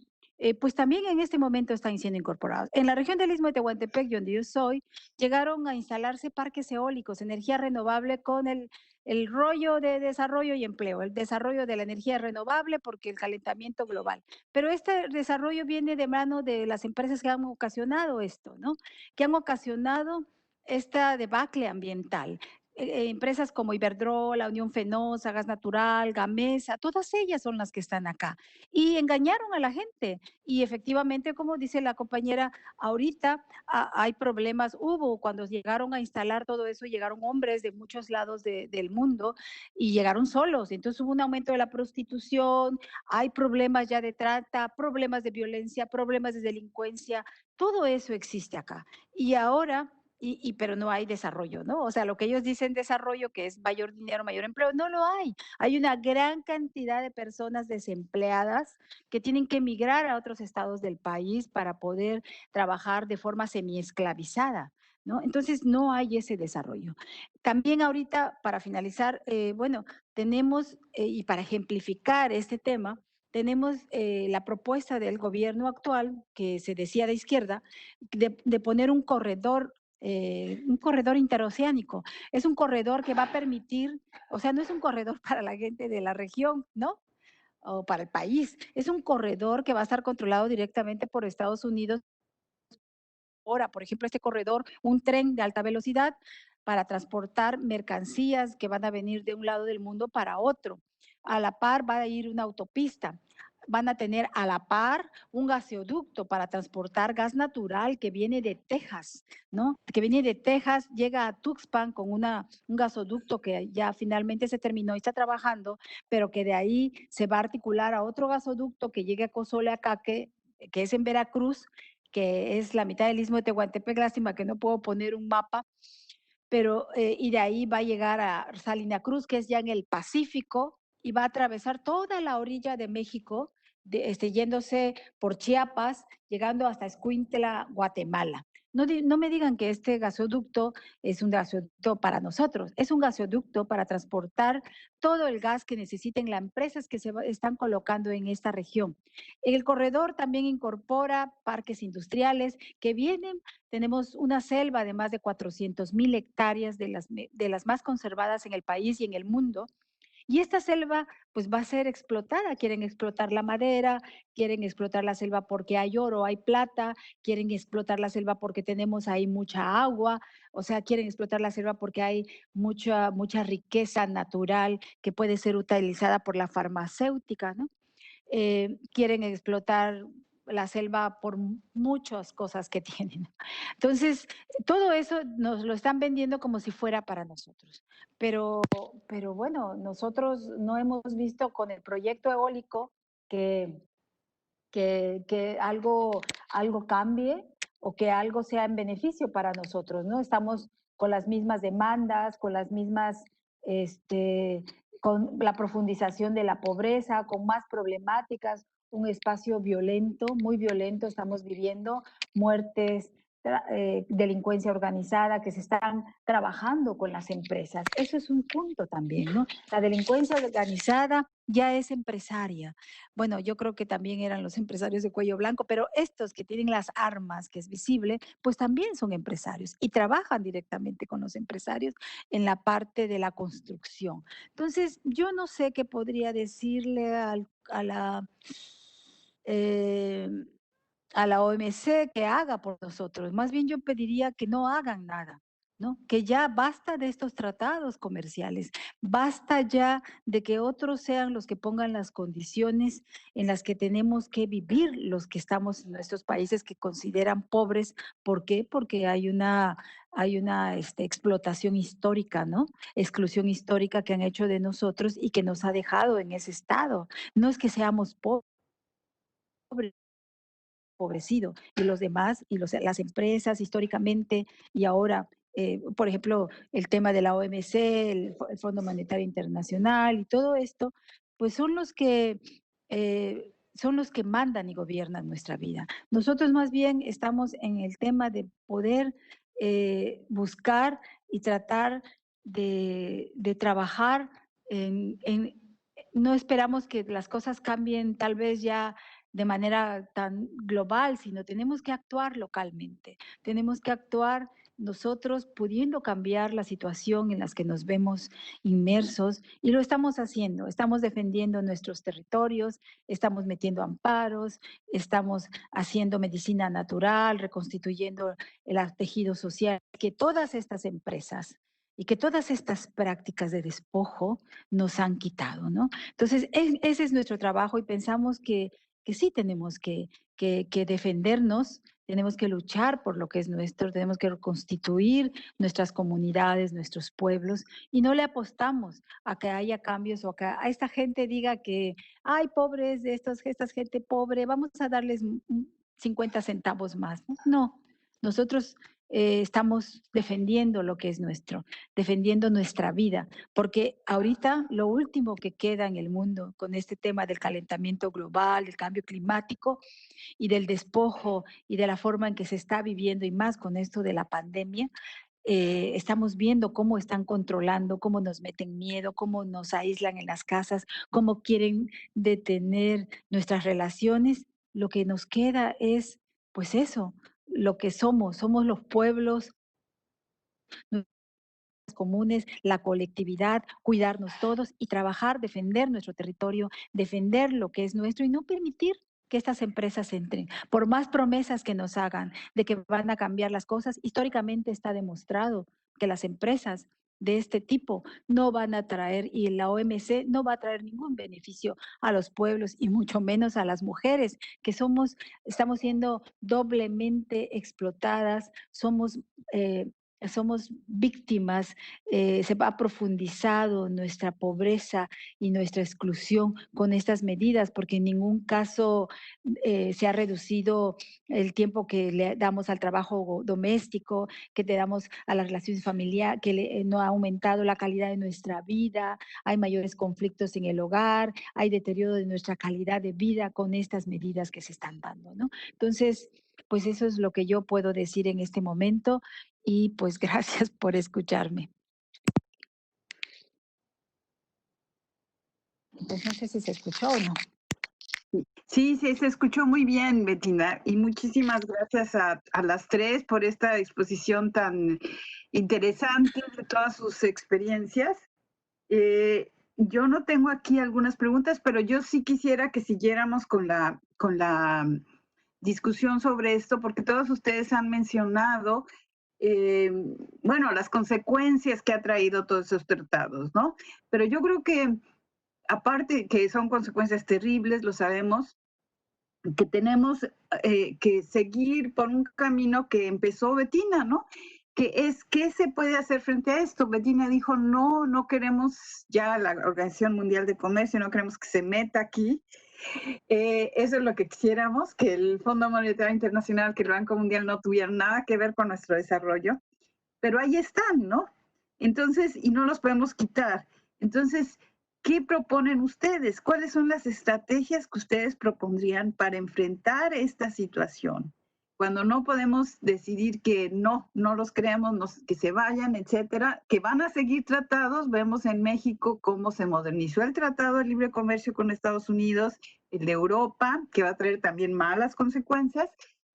Pues también en este momento están siendo incorporados. En la región del Istmo de Tehuantepec, donde yo soy, llegaron a instalarse parques eólicos, energía renovable con el rollo de desarrollo y empleo, el desarrollo de la energía renovable porque el calentamiento global. Pero este desarrollo viene de mano de las empresas que han ocasionado esto, ¿no? Que han ocasionado esta debacle ambiental. Empresas como Iberdrola, la Unión Fenosa, Gas Natural, Gamesa, todas ellas son las que están acá. Y engañaron a la gente. Y efectivamente, como dice la compañera, ahorita hay problemas, cuando llegaron a instalar todo eso, llegaron hombres de muchos lados del mundo y llegaron solos. Entonces hubo un aumento de la prostitución, hay problemas ya de trata, problemas de violencia, problemas de delincuencia, todo eso existe acá. Y ahora pero no hay desarrollo, ¿no? O sea, lo que ellos dicen desarrollo, que es mayor dinero, mayor empleo, no lo hay. Hay una gran cantidad de personas desempleadas que tienen que emigrar a otros estados del país para poder trabajar de forma semiesclavizada, ¿no? Entonces, no hay ese desarrollo. También ahorita, para finalizar, bueno, tenemos, y para ejemplificar este tema, tenemos la propuesta del gobierno actual, que se decía de izquierda, de poner un corredor interoceánico. Es un corredor que va a permitir, o sea, no es un corredor para la gente de la región, ¿no? O para el país. Es un corredor que va a estar controlado directamente por Estados Unidos. Ahora, por ejemplo, este corredor, un tren de alta velocidad para transportar mercancías que van a venir de un lado del mundo para otro. A la par va a ir una autopista. Van a tener a la par un gasoducto para transportar gas natural que viene de Texas, ¿no? Que viene de Texas, llega a Tuxpan con un gasoducto que ya finalmente se terminó y está trabajando, pero que de ahí se va a articular a otro gasoducto que llegue a Cozoleacaque, que es en Veracruz, que es la mitad del istmo de Tehuantepec. Lástima que no puedo poner un mapa, pero y de ahí va a llegar a Salina Cruz, que es ya en el Pacífico, y va a atravesar toda la orilla de México, yéndose por Chiapas, llegando hasta Escuintla, Guatemala. No, no me digan que este gasoducto es un gasoducto para nosotros, es un gasoducto para transportar todo el gas que necesiten las empresas que están colocando en esta región. El corredor también incorpora parques industriales que vienen. Tenemos una selva de más de 400,000 hectáreas de las más conservadas en el país y en el mundo. Y esta selva pues va a ser explotada. Quieren explotar la madera, quieren explotar la selva porque hay oro, hay plata, quieren explotar la selva porque tenemos ahí mucha agua, o sea, quieren explotar la selva porque hay mucha riqueza natural que puede ser utilizada por la farmacéutica, ¿no? Quieren explotar la selva por muchas cosas que tienen. Entonces, todo eso nos lo están vendiendo como si fuera para nosotros. Pero bueno, nosotros no hemos visto con el proyecto eólico que, que algo cambie o que algo sea en beneficio para nosotros, ¿no? Estamos con las mismas demandas, con las mismas, con la profundización de la pobreza, con más problemáticas, un espacio violento, muy violento, estamos viviendo muertes, delincuencia organizada, que se están trabajando con las empresas. Eso es un punto también, ¿no? La delincuencia organizada ya es empresaria. Bueno, yo creo que también eran los empresarios de cuello blanco, pero estos que tienen las armas, que es visible, pues también son empresarios y trabajan directamente con los empresarios en la parte de la construcción. Entonces, yo no sé qué podría decirle eh, a la OMC que haga por nosotros. Más bien yo pediría que no hagan nada, ¿no? Que ya basta de estos tratados comerciales, basta ya de que otros sean los que pongan las condiciones en las que tenemos que vivir los que estamos en nuestros países que consideran pobres. ¿Por qué? Porque hay una explotación histórica, ¿no? Exclusión histórica que han hecho de nosotros y que nos ha dejado en ese estado. No es que seamos pobres, empobrecido y los demás y las empresas históricamente y ahora, por ejemplo, el tema de la OMC, el Fondo Monetario Internacional y todo esto, pues son los que mandan y gobiernan nuestra vida. Nosotros más bien estamos en el tema de poder buscar y tratar de trabajar no esperamos que las cosas cambien tal vez ya de manera tan global, sino tenemos que actuar localmente, tenemos que actuar nosotros pudiendo cambiar la situación en la que nos vemos inmersos y lo estamos haciendo, estamos defendiendo nuestros territorios, estamos metiendo amparos, estamos haciendo medicina natural, reconstituyendo el tejido social, que todas estas empresas y que todas estas prácticas de despojo nos han quitado, ¿no? Entonces, ese es nuestro trabajo y pensamos que sí tenemos que defendernos, tenemos que luchar por lo que es nuestro, tenemos que reconstituir nuestras comunidades, nuestros pueblos, y no le apostamos a que haya cambios o a esta gente diga que, ay, pobres de esta gente pobre, vamos a darles 50 centavos más. No, no. Nosotros estamos defendiendo lo que es nuestro, defendiendo nuestra vida, porque ahorita lo último que queda en el mundo con este tema del calentamiento global, del cambio climático y del despojo y de la forma en que se está viviendo y más con esto de la pandemia, estamos viendo cómo están controlando, cómo nos meten miedo, cómo nos aíslan en las casas, cómo quieren detener nuestras relaciones. Lo que nos queda es, pues eso, lo que somos los pueblos comunes, la colectividad, cuidarnos todos y trabajar, defender nuestro territorio, defender lo que es nuestro y no permitir que estas empresas entren. Por más promesas que nos hagan de que van a cambiar las cosas, históricamente está demostrado que las empresas de este tipo no van a traer, y la OMC no va a traer ningún beneficio a los pueblos y mucho menos a las mujeres, que estamos siendo doblemente explotadas, somos víctimas, se ha profundizado nuestra pobreza y nuestra exclusión con estas medidas, porque en ningún caso se ha reducido el tiempo que le damos al trabajo doméstico, que le damos a las relaciones familiares, que no ha aumentado la calidad de nuestra vida, hay mayores conflictos en el hogar, hay deterioro de nuestra calidad de vida con estas medidas que se están dando, ¿no? Entonces, pues eso es lo que yo puedo decir en este momento y pues gracias por escucharme. Pues no sé si se escuchó o no. Sí, sí, se escuchó muy bien, Bettina, y muchísimas gracias a las tres por esta exposición tan interesante de todas sus experiencias. Yo no tengo aquí algunas preguntas, pero yo sí quisiera que siguiéramos con la discusión sobre esto, porque todos ustedes han mencionado, bueno, las consecuencias que ha traído todos esos tratados, ¿no? Pero yo creo que, aparte que son consecuencias terribles, lo sabemos, que tenemos que seguir por un camino que empezó Bettina, ¿no? Que es, ¿qué se puede hacer frente a esto? Bettina dijo, no, no queremos ya la Organización Mundial de Comercio, no queremos que se meta aquí. Eso es lo que quisiéramos, que el Fondo Monetario Internacional, que el Banco Mundial no tuvieran nada que ver con nuestro desarrollo, pero ahí están, ¿no? Entonces, y no los podemos quitar. Entonces, ¿qué proponen ustedes? ¿Cuáles son las estrategias que ustedes propondrían para enfrentar esta situación? Cuando no podemos decidir que no los creemos, que se vayan, etcétera, que van a seguir tratados. Vemos en México cómo se modernizó el Tratado de Libre Comercio con Estados Unidos, el de Europa, que va a traer también malas consecuencias.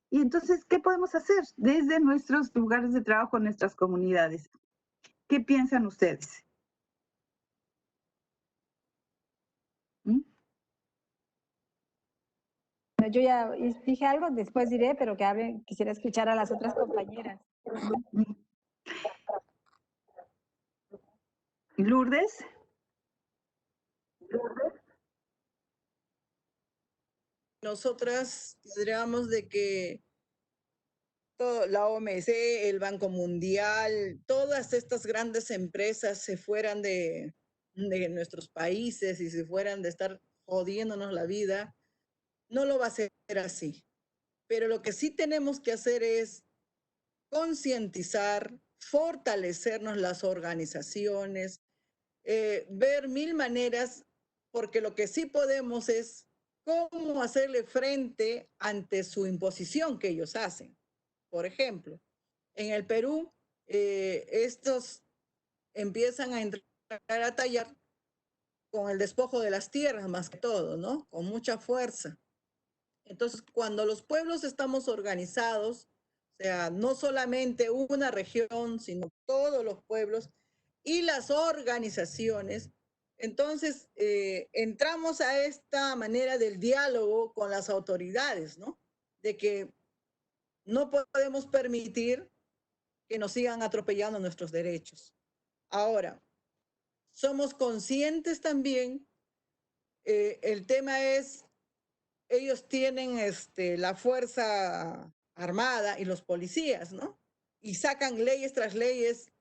Y entonces, ¿qué podemos hacer desde nuestros lugares de trabajo, nuestras comunidades? ¿Qué piensan ustedes? ¿Mm? Yo ya dije algo, después diré, pero que hablen, quisiera escuchar a las otras compañeras. Lourdes. Nosotras tendríamos de que la OMC, el Banco Mundial, todas estas grandes empresas se fueran de nuestros países y se fueran de estar jodiéndonos la vida, no lo va a hacer así. Pero lo que sí tenemos que hacer es concientizar, fortalecernos las organizaciones, ver mil maneras, porque lo que sí podemos es cómo hacerle frente ante su imposición que ellos hacen. Por ejemplo, en el Perú, estos empiezan a entrar a tallar con el despojo de las tierras más que todo, ¿no? Con mucha fuerza. Entonces, cuando los pueblos estamos organizados, o sea, no solamente una región, sino todos los pueblos y las organizaciones, entonces entramos a esta manera del diálogo con las autoridades, ¿no? De que no podemos permitir que nos sigan atropellando nuestros derechos. Ahora, somos conscientes también, el tema es, ellos tienen la fuerza armada y los policías, ¿no? Y sacan leyes tras leyes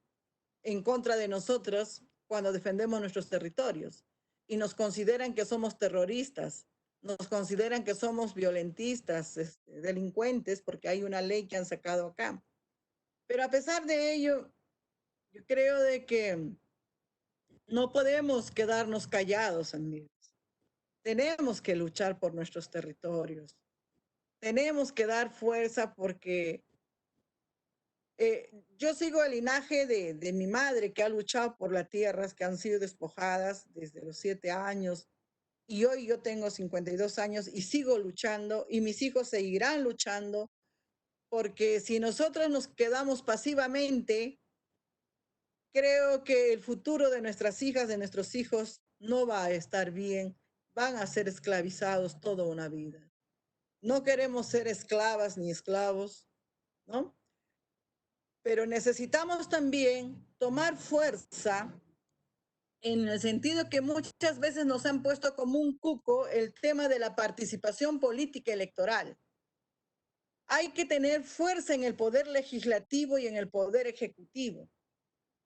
en contra de nosotros cuando defendemos nuestros territorios. Y nos consideran que somos terroristas, nos consideran que somos violentistas, delincuentes, porque hay una ley que han sacado acá. Pero a pesar de ello, yo creo de que no podemos quedarnos callados, amigos. Tenemos que luchar por nuestros territorios. Tenemos que dar fuerza porque yo sigo el linaje de mi madre que ha luchado por las tierras que han sido despojadas desde los 7 años. Y hoy yo tengo 52 años y sigo luchando y mis hijos seguirán luchando porque si nosotros nos quedamos pasivamente, creo que el futuro de nuestras hijas, de nuestros hijos, no va a estar bien. Van a ser esclavizados toda una vida. No queremos ser esclavas ni esclavos, ¿no? Pero necesitamos también tomar fuerza en el sentido que muchas veces nos han puesto como un cuco el tema de la participación política electoral. Hay que tener fuerza en el poder legislativo y en el poder ejecutivo,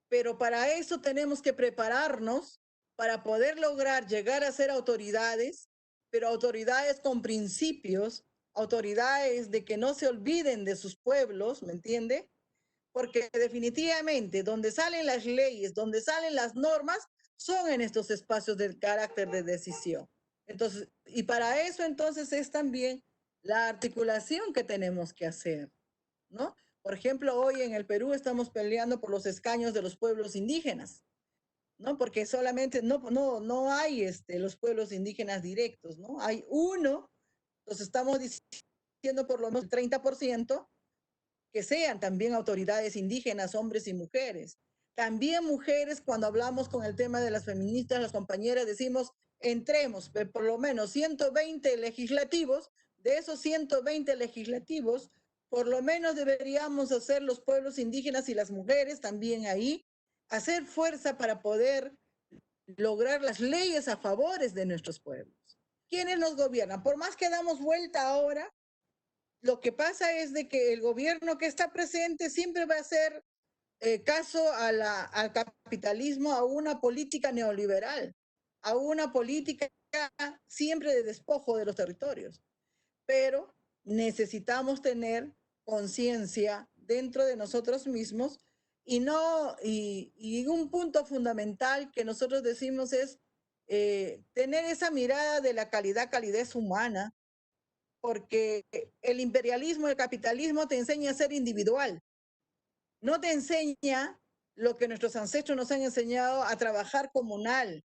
pero para eso tenemos que prepararnos para poder lograr llegar a ser autoridades, pero autoridades con principios, autoridades de que no se olviden de sus pueblos, ¿me entiende? Porque definitivamente donde salen las leyes, donde salen las normas, son en estos espacios del carácter de decisión. Entonces, y para eso entonces es también la articulación que tenemos que hacer, ¿no? Por ejemplo, hoy en el Perú estamos peleando por los escaños de los pueblos indígenas, ¿no? Porque solamente no hay los pueblos indígenas directos, ¿no? Hay uno, entonces estamos diciendo por lo menos el 30%, que sean también autoridades indígenas, hombres y mujeres. También mujeres, cuando hablamos con el tema de las feministas, las compañeras, decimos, entremos, por lo menos 120 legislativos, de esos 120 legislativos, por lo menos deberíamos hacer los pueblos indígenas y las mujeres también ahí, hacer fuerza para poder lograr las leyes a favores de nuestros pueblos. ¿Quiénes nos gobiernan? Por más que damos vuelta ahora, lo que pasa es de que el gobierno que está presente siempre va a hacer caso al capitalismo, a una política neoliberal, a una política siempre de despojo de los territorios. Pero necesitamos tener conciencia dentro de nosotros mismos y un punto fundamental que nosotros decimos es tener esa mirada de la calidez humana, porque el imperialismo, el capitalismo te enseña a ser individual, no te enseña lo que nuestros ancestros nos han enseñado a trabajar comunal,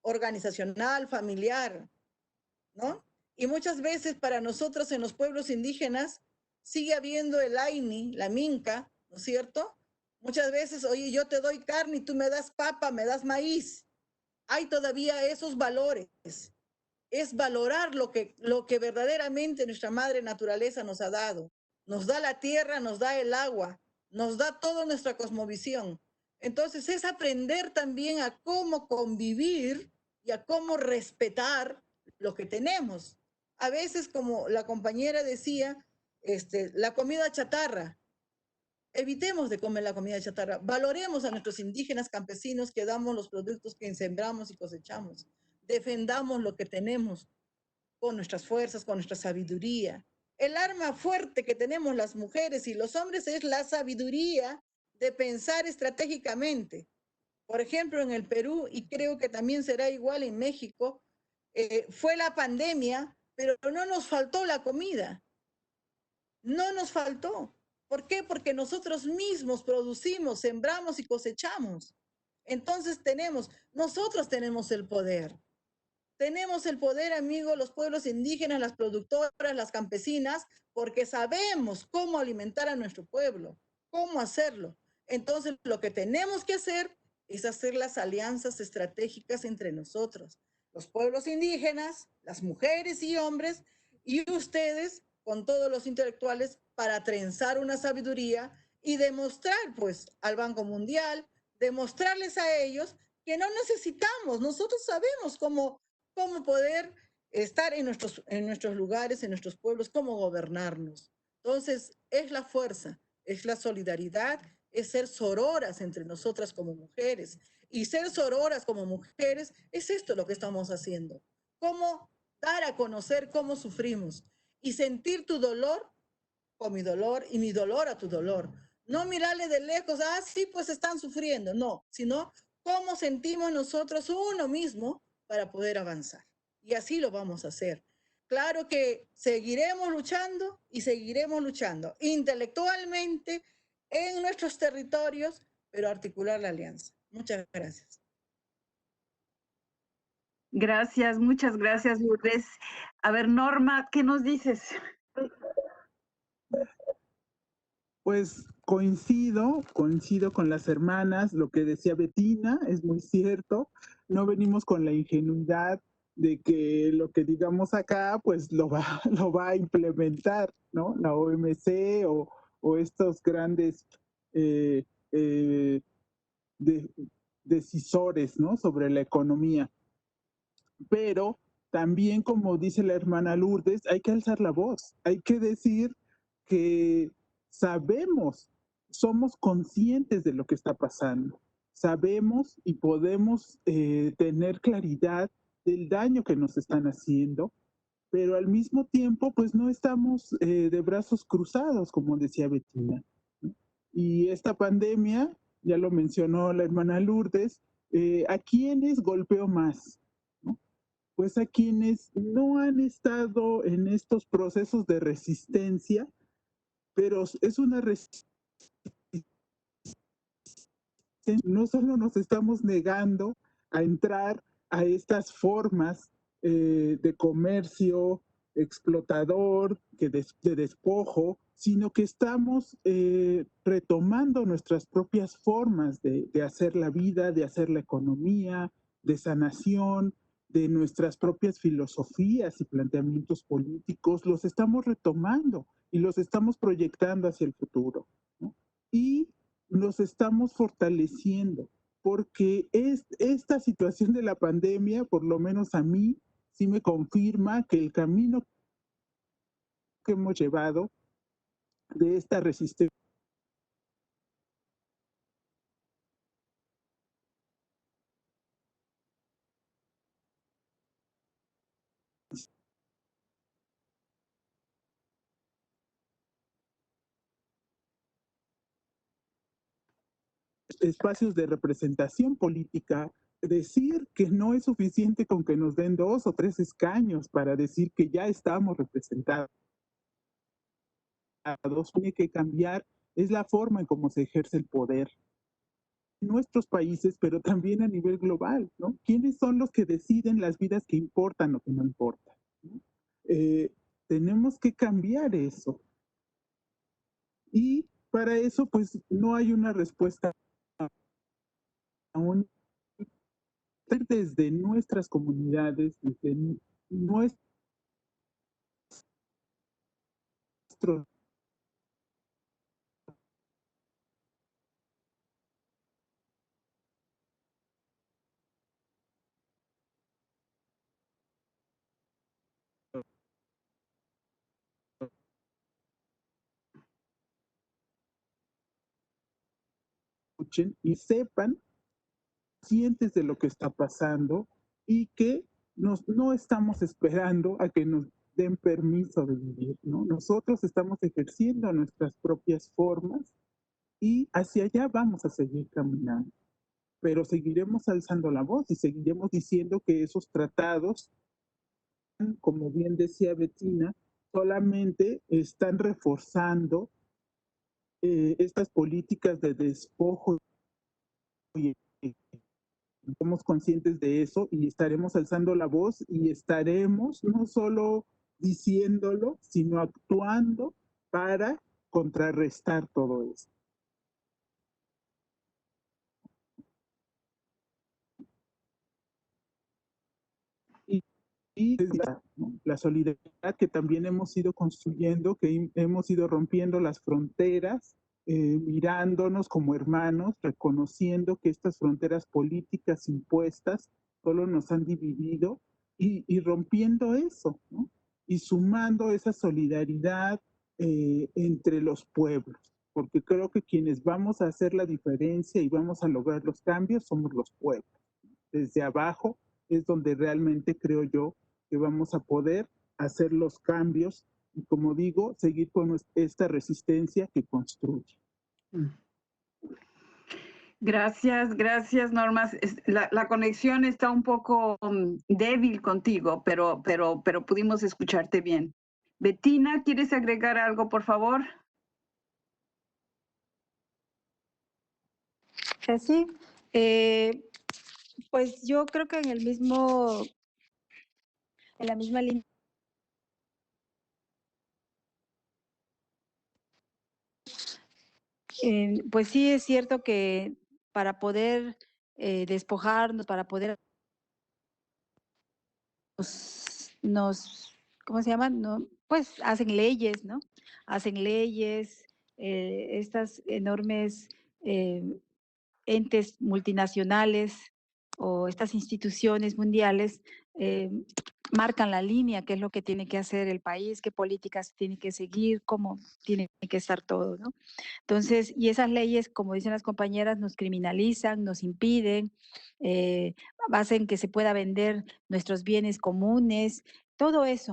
organizacional, familiar, ¿no? Y muchas veces para nosotros en los pueblos indígenas sigue habiendo el Aini, la Minca, ¿no es cierto? Muchas veces, oye, yo te doy carne y tú me das papa, me das maíz. Hay todavía esos valores. Es valorar lo que verdaderamente nuestra madre naturaleza nos ha dado. Nos da la tierra, nos da el agua, nos da toda nuestra cosmovisión. Entonces es aprender también a cómo convivir y a cómo respetar lo que tenemos. A veces, como la compañera decía, la comida chatarra. Evitemos de comer la comida chatarra. Valoremos a nuestros indígenas campesinos que damos los productos que sembramos y cosechamos. Defendamos lo que tenemos con nuestras fuerzas, con nuestra sabiduría. El arma fuerte que tenemos las mujeres y los hombres es la sabiduría de pensar estratégicamente. Por ejemplo, en el Perú, y creo que también será igual en México, fue la pandemia, pero no nos faltó la comida. No nos faltó. ¿Por qué? Porque nosotros mismos producimos, sembramos y cosechamos. Entonces nosotros tenemos el poder. Tenemos el poder, amigos, los pueblos indígenas, las productoras, las campesinas, porque sabemos cómo alimentar a nuestro pueblo, cómo hacerlo. Entonces, lo que tenemos que hacer es hacer las alianzas estratégicas entre nosotros, los pueblos indígenas, las mujeres y hombres, y ustedes con todos los intelectuales para trenzar una sabiduría y demostrar, pues, al Banco Mundial, demostrarles a ellos que no necesitamos, nosotros sabemos cómo poder estar en nuestros lugares, en nuestros pueblos, cómo gobernarnos. Entonces, es la fuerza, es la solidaridad, es ser sororas entre nosotras como mujeres. Y ser sororas como mujeres es esto lo que estamos haciendo. Cómo dar a conocer cómo sufrimos y sentir tu dolor con mi dolor y mi dolor a tu dolor. No mirarle de lejos, ah, sí, pues están sufriendo, no, sino cómo sentimos nosotros uno mismo para poder avanzar. Y así lo vamos a hacer. Claro que seguiremos luchando y seguiremos luchando intelectualmente en nuestros territorios, pero articular la alianza. Muchas gracias. Gracias, muchas gracias, Lourdes. A ver, Norma, ¿qué nos dices? Pues coincido con las hermanas, lo que decía Bettina es muy cierto, no venimos con la ingenuidad de que lo que digamos acá, pues lo va, lo va a implementar, ¿no? La OMC o estos grandes eh, eh, de- decisores, ¿no? Sobre la economía. Pero también, como dice la hermana Lourdes, hay que alzar la voz, hay que decir que sabemos, somos conscientes de lo que está pasando, sabemos y podemos tener claridad del daño que nos están haciendo, pero al mismo tiempo, pues no estamos de brazos cruzados, como decía Bettina, ¿no? Y esta pandemia, ya lo mencionó la hermana Lourdes, ¿a quiénes golpeó más? ¿No? Pues a quienes no han estado en estos procesos de resistencia, pero es una resistencia, no solo nos estamos negando a entrar a estas formas de comercio explotador, de despojo, sino que estamos retomando nuestras propias formas de hacer la vida, de hacer la economía, de sanación, de nuestras propias filosofías y planteamientos políticos, los estamos retomando y los estamos proyectando hacia el futuro, ¿no? Y nos estamos fortaleciendo, porque esta situación de la pandemia, por lo menos a mí, sí me confirma que el camino que hemos llevado de esta resistencia, espacios de representación política, decir que no es suficiente con que nos den 2 o 3 escaños para decir que ya estamos representados, tiene que cambiar, es la forma en cómo se ejerce el poder en nuestros países, pero también a nivel global, ¿no? ¿Quiénes son los que deciden las vidas que importan o que no importan? ¿No? Eh, Tenemos que cambiar eso. Y para eso, pues, no hay una respuesta aún desde nuestras comunidades, desde nuestro escuchen y sepan, conscientes de lo que está pasando y que no estamos esperando a que nos den permiso de vivir, ¿no? Nosotros estamos ejerciendo nuestras propias formas y hacia allá vamos a seguir caminando. Pero seguiremos alzando la voz y seguiremos diciendo que esos tratados, como bien decía Bettina, solamente están reforzando estas políticas de despojo y somos conscientes de eso y estaremos alzando la voz y estaremos no solo diciéndolo, sino actuando para contrarrestar todo esto. Y ¿no? La solidaridad que también hemos ido construyendo, que hemos ido rompiendo las fronteras, mirándonos como hermanos, reconociendo que estas fronteras políticas impuestas solo nos han dividido y rompiendo eso, ¿no? Y sumando esa solidaridad entre los pueblos, porque creo que quienes vamos a hacer la diferencia y vamos a lograr los cambios somos los pueblos. Desde abajo es donde realmente creo yo que vamos a poder hacer los cambios y, como digo, seguir con esta resistencia que construye. Mm. Gracias, Norma. La conexión está un poco débil contigo, pero pudimos escucharte bien. Bettina, ¿quieres agregar algo, por favor? Sí, pues yo creo que en la misma línea. Pues sí, es cierto que para poder despojarnos, para poder ¿cómo se llaman? No, pues hacen leyes, ¿no? Hacen leyes, estas enormes eh, entes multinacionales o estas instituciones mundiales eh, marcan la línea, qué es lo que tiene que hacer el país, qué políticas tiene que seguir, cómo tiene que estar todo, ¿no? Entonces, y esas leyes, como dicen las compañeras, nos criminalizan, nos impiden, eh, hacen que se pueda vender nuestros bienes comunes, todo eso.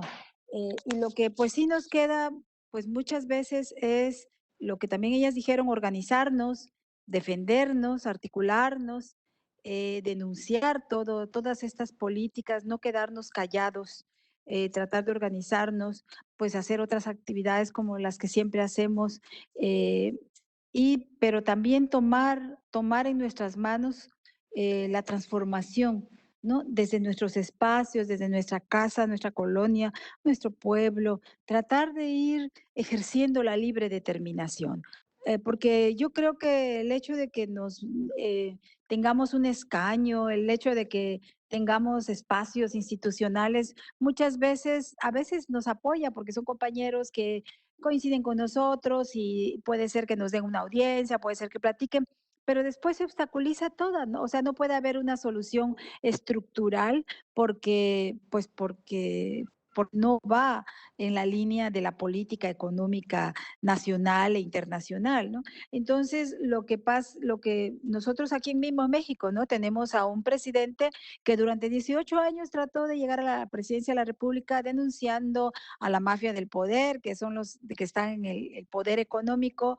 Y lo que pues sí nos queda, pues muchas veces es lo que también ellas dijeron, organizarnos, defendernos, articularnos, denunciar todas estas políticas, no quedarnos callados, tratar de organizarnos, pues hacer otras actividades como las que siempre hacemos, eh, pero también tomar en nuestras manos la transformación, ¿no? Desde nuestros espacios, desde nuestra casa, nuestra colonia, nuestro pueblo, tratar de ir ejerciendo la libre determinación. Porque yo creo que el hecho de que tengamos un escaño, el hecho de que tengamos espacios institucionales, a veces nos apoya porque son compañeros que coinciden con nosotros y puede ser que nos den una audiencia, puede ser que platiquen, pero después se obstaculiza toda, ¿no? O sea, no puede haber una solución estructural porque no va en la línea de la política económica nacional e internacional, ¿no? Entonces, lo que nosotros aquí en mismo México, ¿no? Tenemos a un presidente que durante 18 años trató de llegar a la presidencia de la República denunciando a la mafia del poder, que son los que están en el poder económico,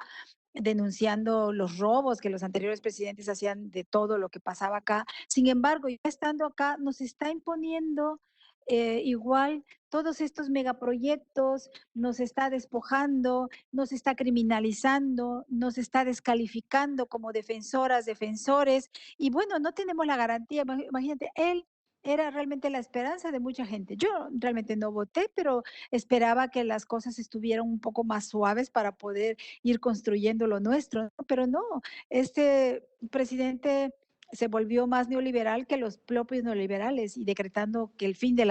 denunciando los robos que los anteriores presidentes hacían de todo lo que pasaba acá. Sin embargo, ya estando acá, nos está imponiendo igual todos estos megaproyectos, nos está despojando, nos está criminalizando, nos está descalificando como defensoras, defensores, y bueno, no tenemos la garantía. Imagínate, él era realmente la esperanza de mucha gente. Yo realmente no voté, pero esperaba que las cosas estuvieran un poco más suaves para poder ir construyendo lo nuestro, ¿no? Pero no, este presidente se volvió más neoliberal que los propios neoliberales y decretando que el fin del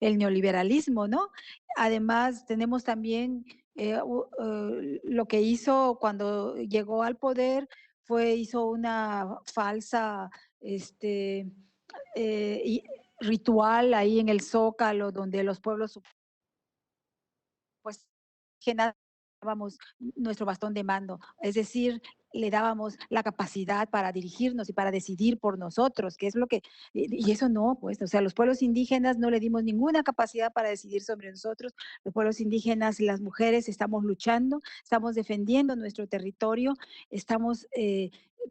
el neoliberalismo, ¿no? Además, tenemos también lo que hizo cuando llegó al poder hizo una falsa ritual ahí en el Zócalo, donde los pueblos pues dábamos nuestro bastón de mando, es decir, le dábamos la capacidad para dirigirnos y para decidir por nosotros, que es lo que, y eso no, pues, o sea, los pueblos indígenas no le dimos ninguna capacidad para decidir sobre nosotros, los pueblos indígenas y las mujeres estamos luchando, estamos defendiendo nuestro territorio, estamos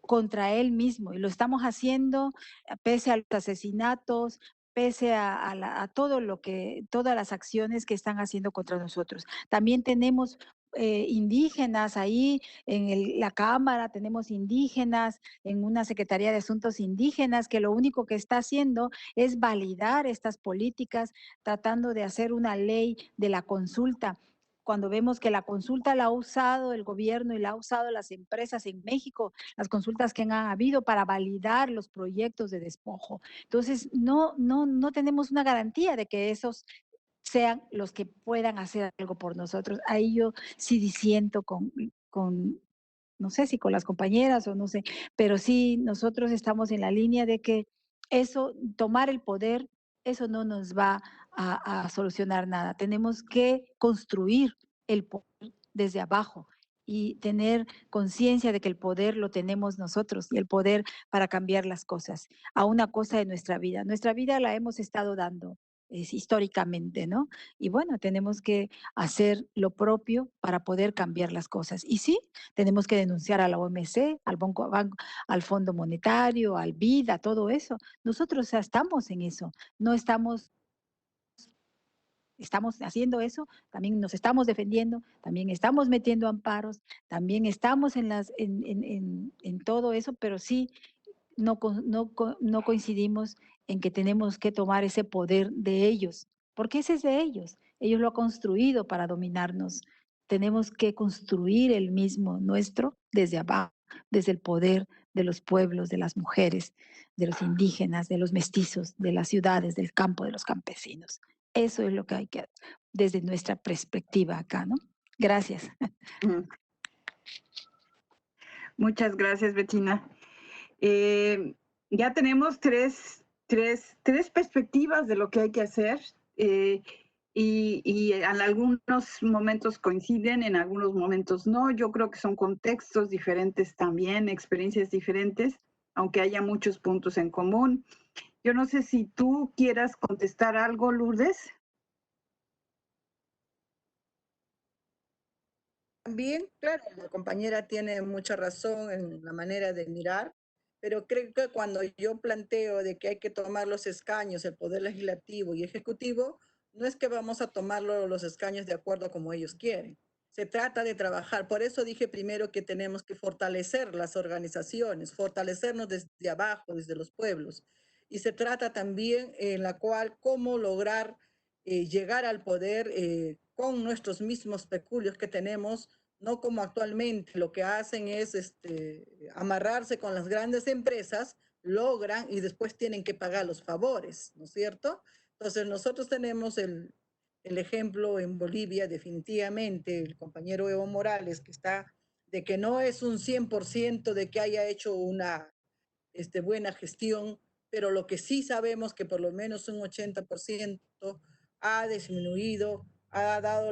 contra él mismo y lo estamos haciendo pese a los asesinatos, pese a todo todas las acciones que están haciendo contra nosotros. También tenemos indígenas ahí en la Cámara, tenemos indígenas en una Secretaría de Asuntos Indígenas que lo único que está haciendo es validar estas políticas, tratando de hacer una ley de la consulta. Cuando vemos que la consulta la ha usado el gobierno y la ha usado las empresas en México, las consultas que han habido para validar los proyectos de despojo. Entonces, no tenemos una garantía de que esos sean los que puedan hacer algo por nosotros. Ahí yo sí disiento no sé si con las compañeras o no sé, pero sí nosotros estamos en la línea de que eso, tomar el poder, eso no nos va a solucionar nada. Tenemos que construir el poder desde abajo y tener conciencia de que el poder lo tenemos nosotros y el poder para cambiar las cosas a una cosa de nuestra vida. Nuestra vida la hemos estado dando históricamente, ¿no? Y bueno, tenemos que hacer lo propio para poder cambiar las cosas. Y sí, tenemos que denunciar a la OMC, al Fondo Monetario, al BID, a todo eso. Nosotros ya estamos en eso, no estamos haciendo eso, también nos estamos defendiendo, también estamos metiendo amparos, también estamos en todo eso, pero sí no coincidimos en que tenemos que tomar ese poder de ellos, porque ese es de ellos. Ellos lo han construido para dominarnos. Tenemos que construir el mismo nuestro desde abajo, desde el poder de los pueblos, de las mujeres, de los indígenas, de los mestizos, de las ciudades, del campo, de los campesinos. Eso es lo que hay que, desde nuestra perspectiva acá, ¿no? Gracias. Muchas gracias, Bettina. Ya tenemos tres perspectivas de lo que hay que hacer y en algunos momentos coinciden, en algunos momentos no. Yo creo que son contextos diferentes también, experiencias diferentes, aunque haya muchos puntos en común. Yo no sé si tú quieras contestar algo, Lourdes. También, claro, la compañera tiene mucha razón en la manera de mirar, pero creo que cuando yo planteo de que hay que tomar los escaños, el poder legislativo y ejecutivo, no es que vamos a tomar los escaños de acuerdo a como ellos quieren. Se trata de trabajar. Por eso dije primero que tenemos que fortalecer las organizaciones, fortalecernos desde abajo, desde los pueblos. Y se trata también en la cual cómo lograr llegar al poder con nuestros mismos peculios que tenemos, no como actualmente lo que hacen es amarrarse con las grandes empresas, logran y después tienen que pagar los favores, ¿no es cierto? Entonces nosotros tenemos el ejemplo en Bolivia, definitivamente, el compañero Evo Morales, que está, de que no es un 100% de que haya hecho una buena gestión, pero lo que sí sabemos que por lo menos un 80% ha disminuido, ha dado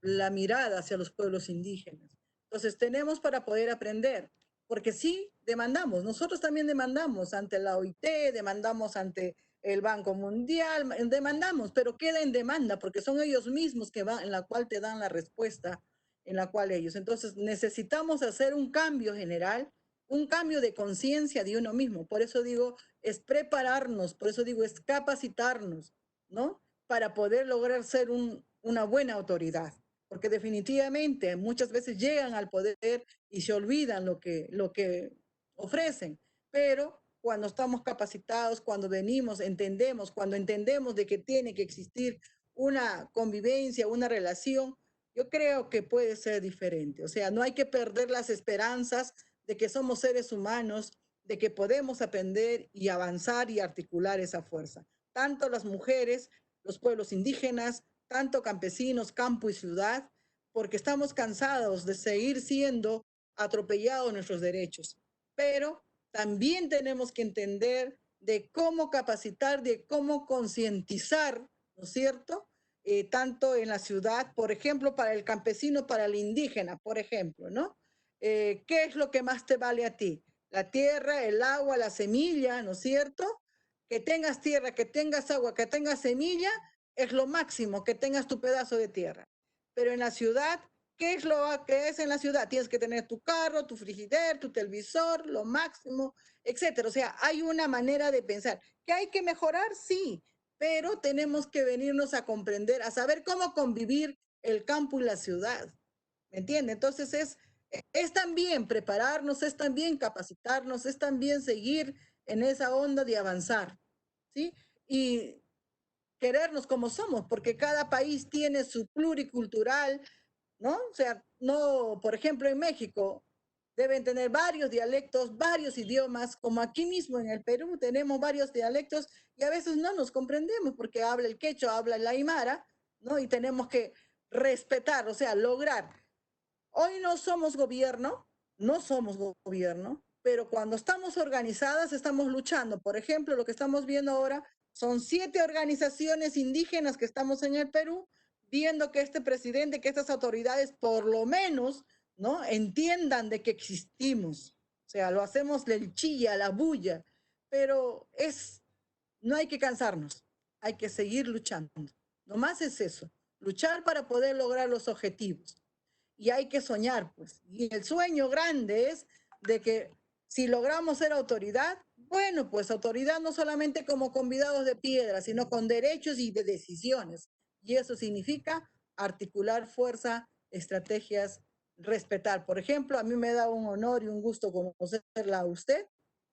la mirada hacia los pueblos indígenas. Entonces tenemos para poder aprender, porque sí demandamos, nosotros también demandamos ante la OIT, demandamos ante el Banco Mundial, demandamos, pero queda en demanda porque son ellos mismos que van, en la cual te dan la respuesta, en la cual ellos. Entonces necesitamos hacer un cambio general, un cambio de conciencia de uno mismo. Por eso digo, es prepararnos, por eso digo, es capacitarnos, ¿no? Para poder lograr ser una buena autoridad. Porque definitivamente muchas veces llegan al poder y se olvidan lo que ofrecen. Pero cuando estamos capacitados, cuando venimos, entendemos, cuando entendemos de que tiene que existir una convivencia, una relación, yo creo que puede ser diferente. O sea, no hay que perder las esperanzas de que somos seres humanos, de que podemos aprender y avanzar y articular esa fuerza. Tanto las mujeres, los pueblos indígenas, tanto campesinos, campo y ciudad, porque estamos cansados de seguir siendo atropellados nuestros derechos. Pero también tenemos que entender de cómo capacitar, de cómo concientizar, ¿no es cierto? Tanto en la ciudad, por ejemplo, para el campesino, para el indígena, por ejemplo, ¿no? ¿Qué es lo que más te vale a ti? La tierra, el agua, la semilla, ¿no es cierto? Que tengas tierra, que tengas agua, que tengas semilla, es lo máximo, que tengas tu pedazo de tierra. Pero en la ciudad, ¿qué es lo que es en la ciudad? Tienes que tener tu carro, tu frigider, tu televisor, lo máximo, etcétera. O sea, hay una manera de pensar. ¿Que hay que mejorar? Sí, pero tenemos que venirnos a comprender, a saber cómo convivir el campo y la ciudad. ¿Me entiende? Entonces es también prepararnos, es también capacitarnos, es también seguir en esa onda de avanzar, ¿sí? Y querernos como somos, porque cada país tiene su pluricultural, ¿no? O sea, no, por ejemplo, en México deben tener varios dialectos, varios idiomas, como aquí mismo en el Perú tenemos varios dialectos y a veces no nos comprendemos porque habla el quechua, habla el aymara, ¿no? Y tenemos que respetar, o sea, lograr. Hoy no somos gobierno, no somos gobierno, pero cuando estamos organizadas estamos luchando. Por ejemplo, lo que estamos viendo ahora son 7 organizaciones indígenas que estamos en el Perú, viendo que este presidente, que estas autoridades por lo menos, ¿no? Entiendan de que existimos. O sea, lo hacemos del chilla, la bulla, pero no hay que cansarnos. hay que seguir luchando. Nomás es eso, luchar para poder lograr los objetivos. Y hay que soñar, pues. Y el sueño grande es de que si logramos ser autoridad, bueno, pues autoridad no solamente como convidados de piedra, sino con derechos y de decisiones. Y eso significa articular fuerza, estrategias, respetar. Por ejemplo, a mí me da un honor y un gusto conocerla a usted,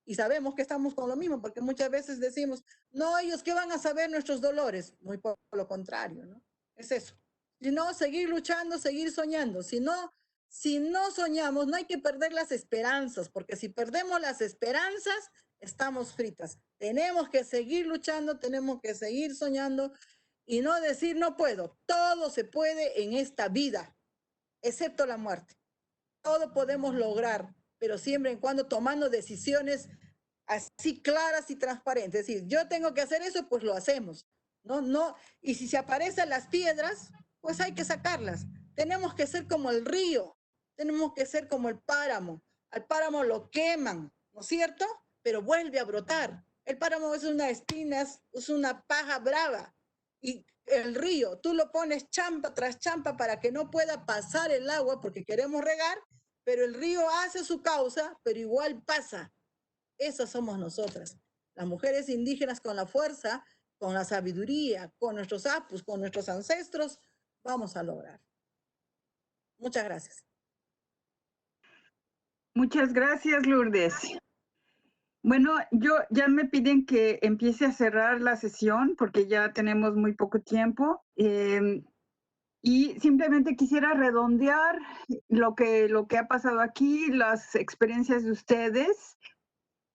y sabemos que estamos con lo mismo, porque muchas veces decimos, no, ellos qué van a saber nuestros dolores. Muy por lo contrario, ¿no? Es eso. Si no, seguir luchando, seguir soñando. Si no soñamos, no hay que perder las esperanzas, porque si perdemos las esperanzas, estamos fritas. Tenemos que seguir luchando, tenemos que seguir soñando y no decir no puedo. Todo se puede en esta vida, excepto la muerte. Todo podemos lograr, pero siempre y cuando tomando decisiones así claras y transparentes. Es decir, yo tengo que hacer eso, pues lo hacemos. No, y si se aparecen las piedras, pues hay que sacarlas. Tenemos que ser como el río, tenemos que ser como el páramo. Al páramo lo queman, ¿no es cierto? Pero vuelve a brotar. El páramo es una espinas, es una paja brava. Y el río, tú lo pones champa tras champa para que no pueda pasar el agua porque queremos regar, pero el río hace su causa, pero igual pasa. Esas somos nosotras, las mujeres indígenas con la fuerza, con la sabiduría, con nuestros apus, con nuestros ancestros, vamos a lograr. Muchas gracias. Muchas gracias, Lourdes. Bueno, ya me piden que empiece a cerrar la sesión porque ya tenemos muy poco tiempo. Y simplemente quisiera redondear lo que ha pasado aquí, las experiencias de ustedes.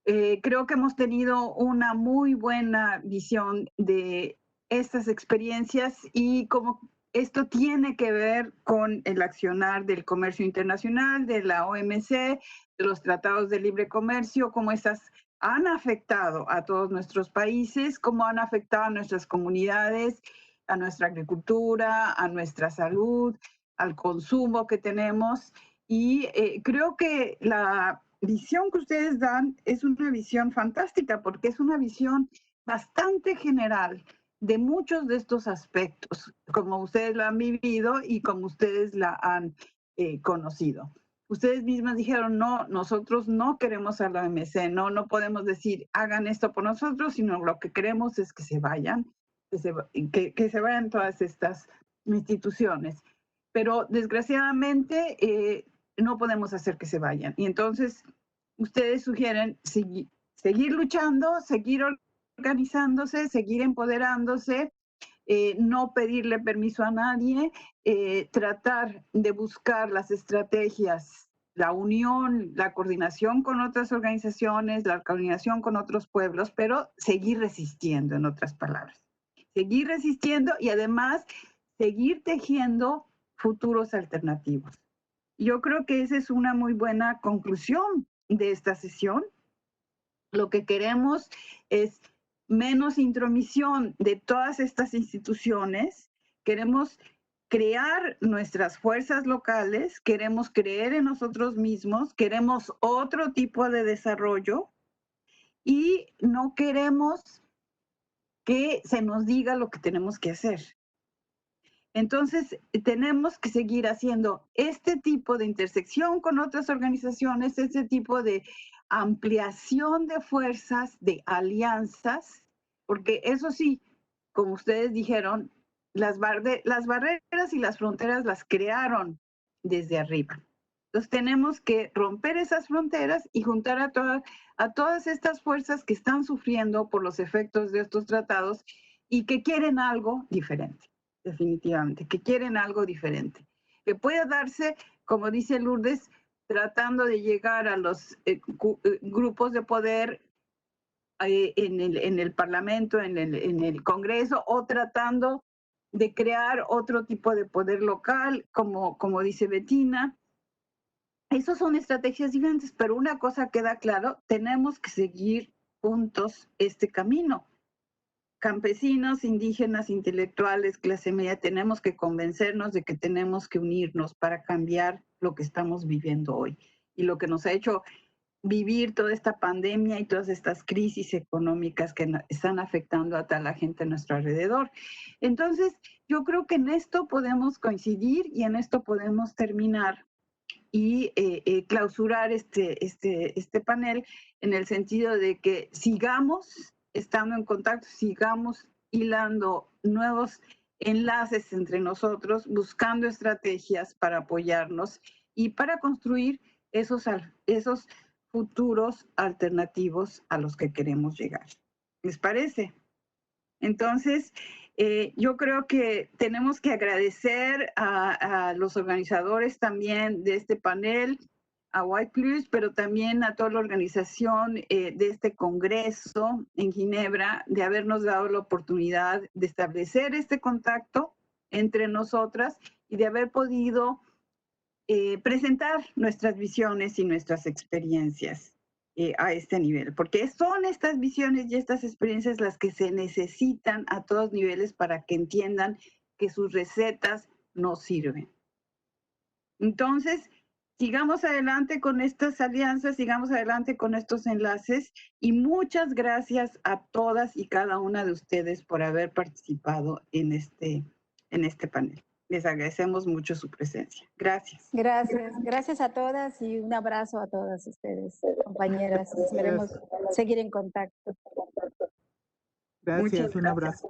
Creo que hemos tenido una muy buena visión de estas experiencias y cómo esto tiene que ver con el accionar del comercio internacional, de la OMC, de los tratados de libre comercio, cómo estas han afectado a todos nuestros países, cómo han afectado a nuestras comunidades, a nuestra agricultura, a nuestra salud, al consumo que tenemos. Y creo que la visión que ustedes dan es una visión fantástica porque es una visión bastante general de muchos de estos aspectos, como ustedes la han vivido y como ustedes la han conocido. Ustedes mismas dijeron, no, nosotros no queremos a la OMC, no podemos decir, hagan esto por nosotros, sino lo que queremos es que se vayan, que se vayan todas estas instituciones. Pero desgraciadamente no podemos hacer que se vayan. Y entonces ustedes sugieren seguir luchando, seguir organizándose, seguir empoderándose, no pedirle permiso a nadie, tratar de buscar las estrategias, la unión, la coordinación con otras organizaciones, la coordinación con otros pueblos, pero seguir resistiendo, en otras palabras. Seguir resistiendo y además seguir tejiendo futuros alternativos. Yo creo que esa es una muy buena conclusión de esta sesión. Lo que queremos es menos intromisión de todas estas instituciones. Queremos crear nuestras fuerzas locales, queremos creer en nosotros mismos, queremos otro tipo de desarrollo y no queremos que se nos diga lo que tenemos que hacer. Entonces, tenemos que seguir haciendo este tipo de intersección con otras organizaciones, este tipo de ampliación de fuerzas, de alianzas, porque eso sí, como ustedes dijeron, las barreras y las fronteras las crearon desde arriba. Entonces, tenemos que romper esas fronteras y juntar a todas estas fuerzas que están sufriendo por los efectos de estos tratados y que quieren algo diferente. Definitivamente, que quieren algo diferente, que puede darse, como dice Lourdes, tratando de llegar a los grupos de poder en el Parlamento, en el Congreso, o tratando de crear otro tipo de poder local, como dice Bettina. Esas son estrategias diferentes, pero una cosa queda claro, tenemos que seguir juntos este camino. Campesinos, indígenas, intelectuales, clase media, tenemos que convencernos de que tenemos que unirnos para cambiar lo que estamos viviendo hoy. Y lo que nos ha hecho vivir toda esta pandemia y todas estas crisis económicas que están afectando a toda la gente a nuestro alrededor. Entonces, yo creo que en esto podemos coincidir y en esto podemos terminar y clausurar este panel en el sentido de que sigamos estando en contacto, sigamos hilando nuevos enlaces entre nosotros, buscando estrategias para apoyarnos y para construir esos futuros alternativos a los que queremos llegar. ¿Les parece? Entonces, yo creo que tenemos que agradecer a los organizadores también de este panel, a White Plus, pero también a toda la organización de este congreso en Ginebra, de habernos dado la oportunidad de establecer este contacto entre nosotras y de haber podido presentar nuestras visiones y nuestras experiencias a este nivel, porque son estas visiones y estas experiencias las que se necesitan a todos niveles para que entiendan que sus recetas no sirven. Entonces, sigamos adelante con estas alianzas, sigamos adelante con estos enlaces y muchas gracias a todas y cada una de ustedes por haber participado en este panel. Les agradecemos mucho su presencia. Gracias. Gracias a todas y un abrazo a todas ustedes, compañeras. Esperemos seguir en contacto. Gracias, un abrazo.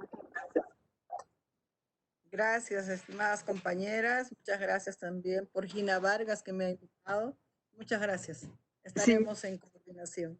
Gracias, estimadas compañeras. Muchas gracias también por Gina Vargas, que me ha invitado. Muchas gracias. Estaremos en coordinación.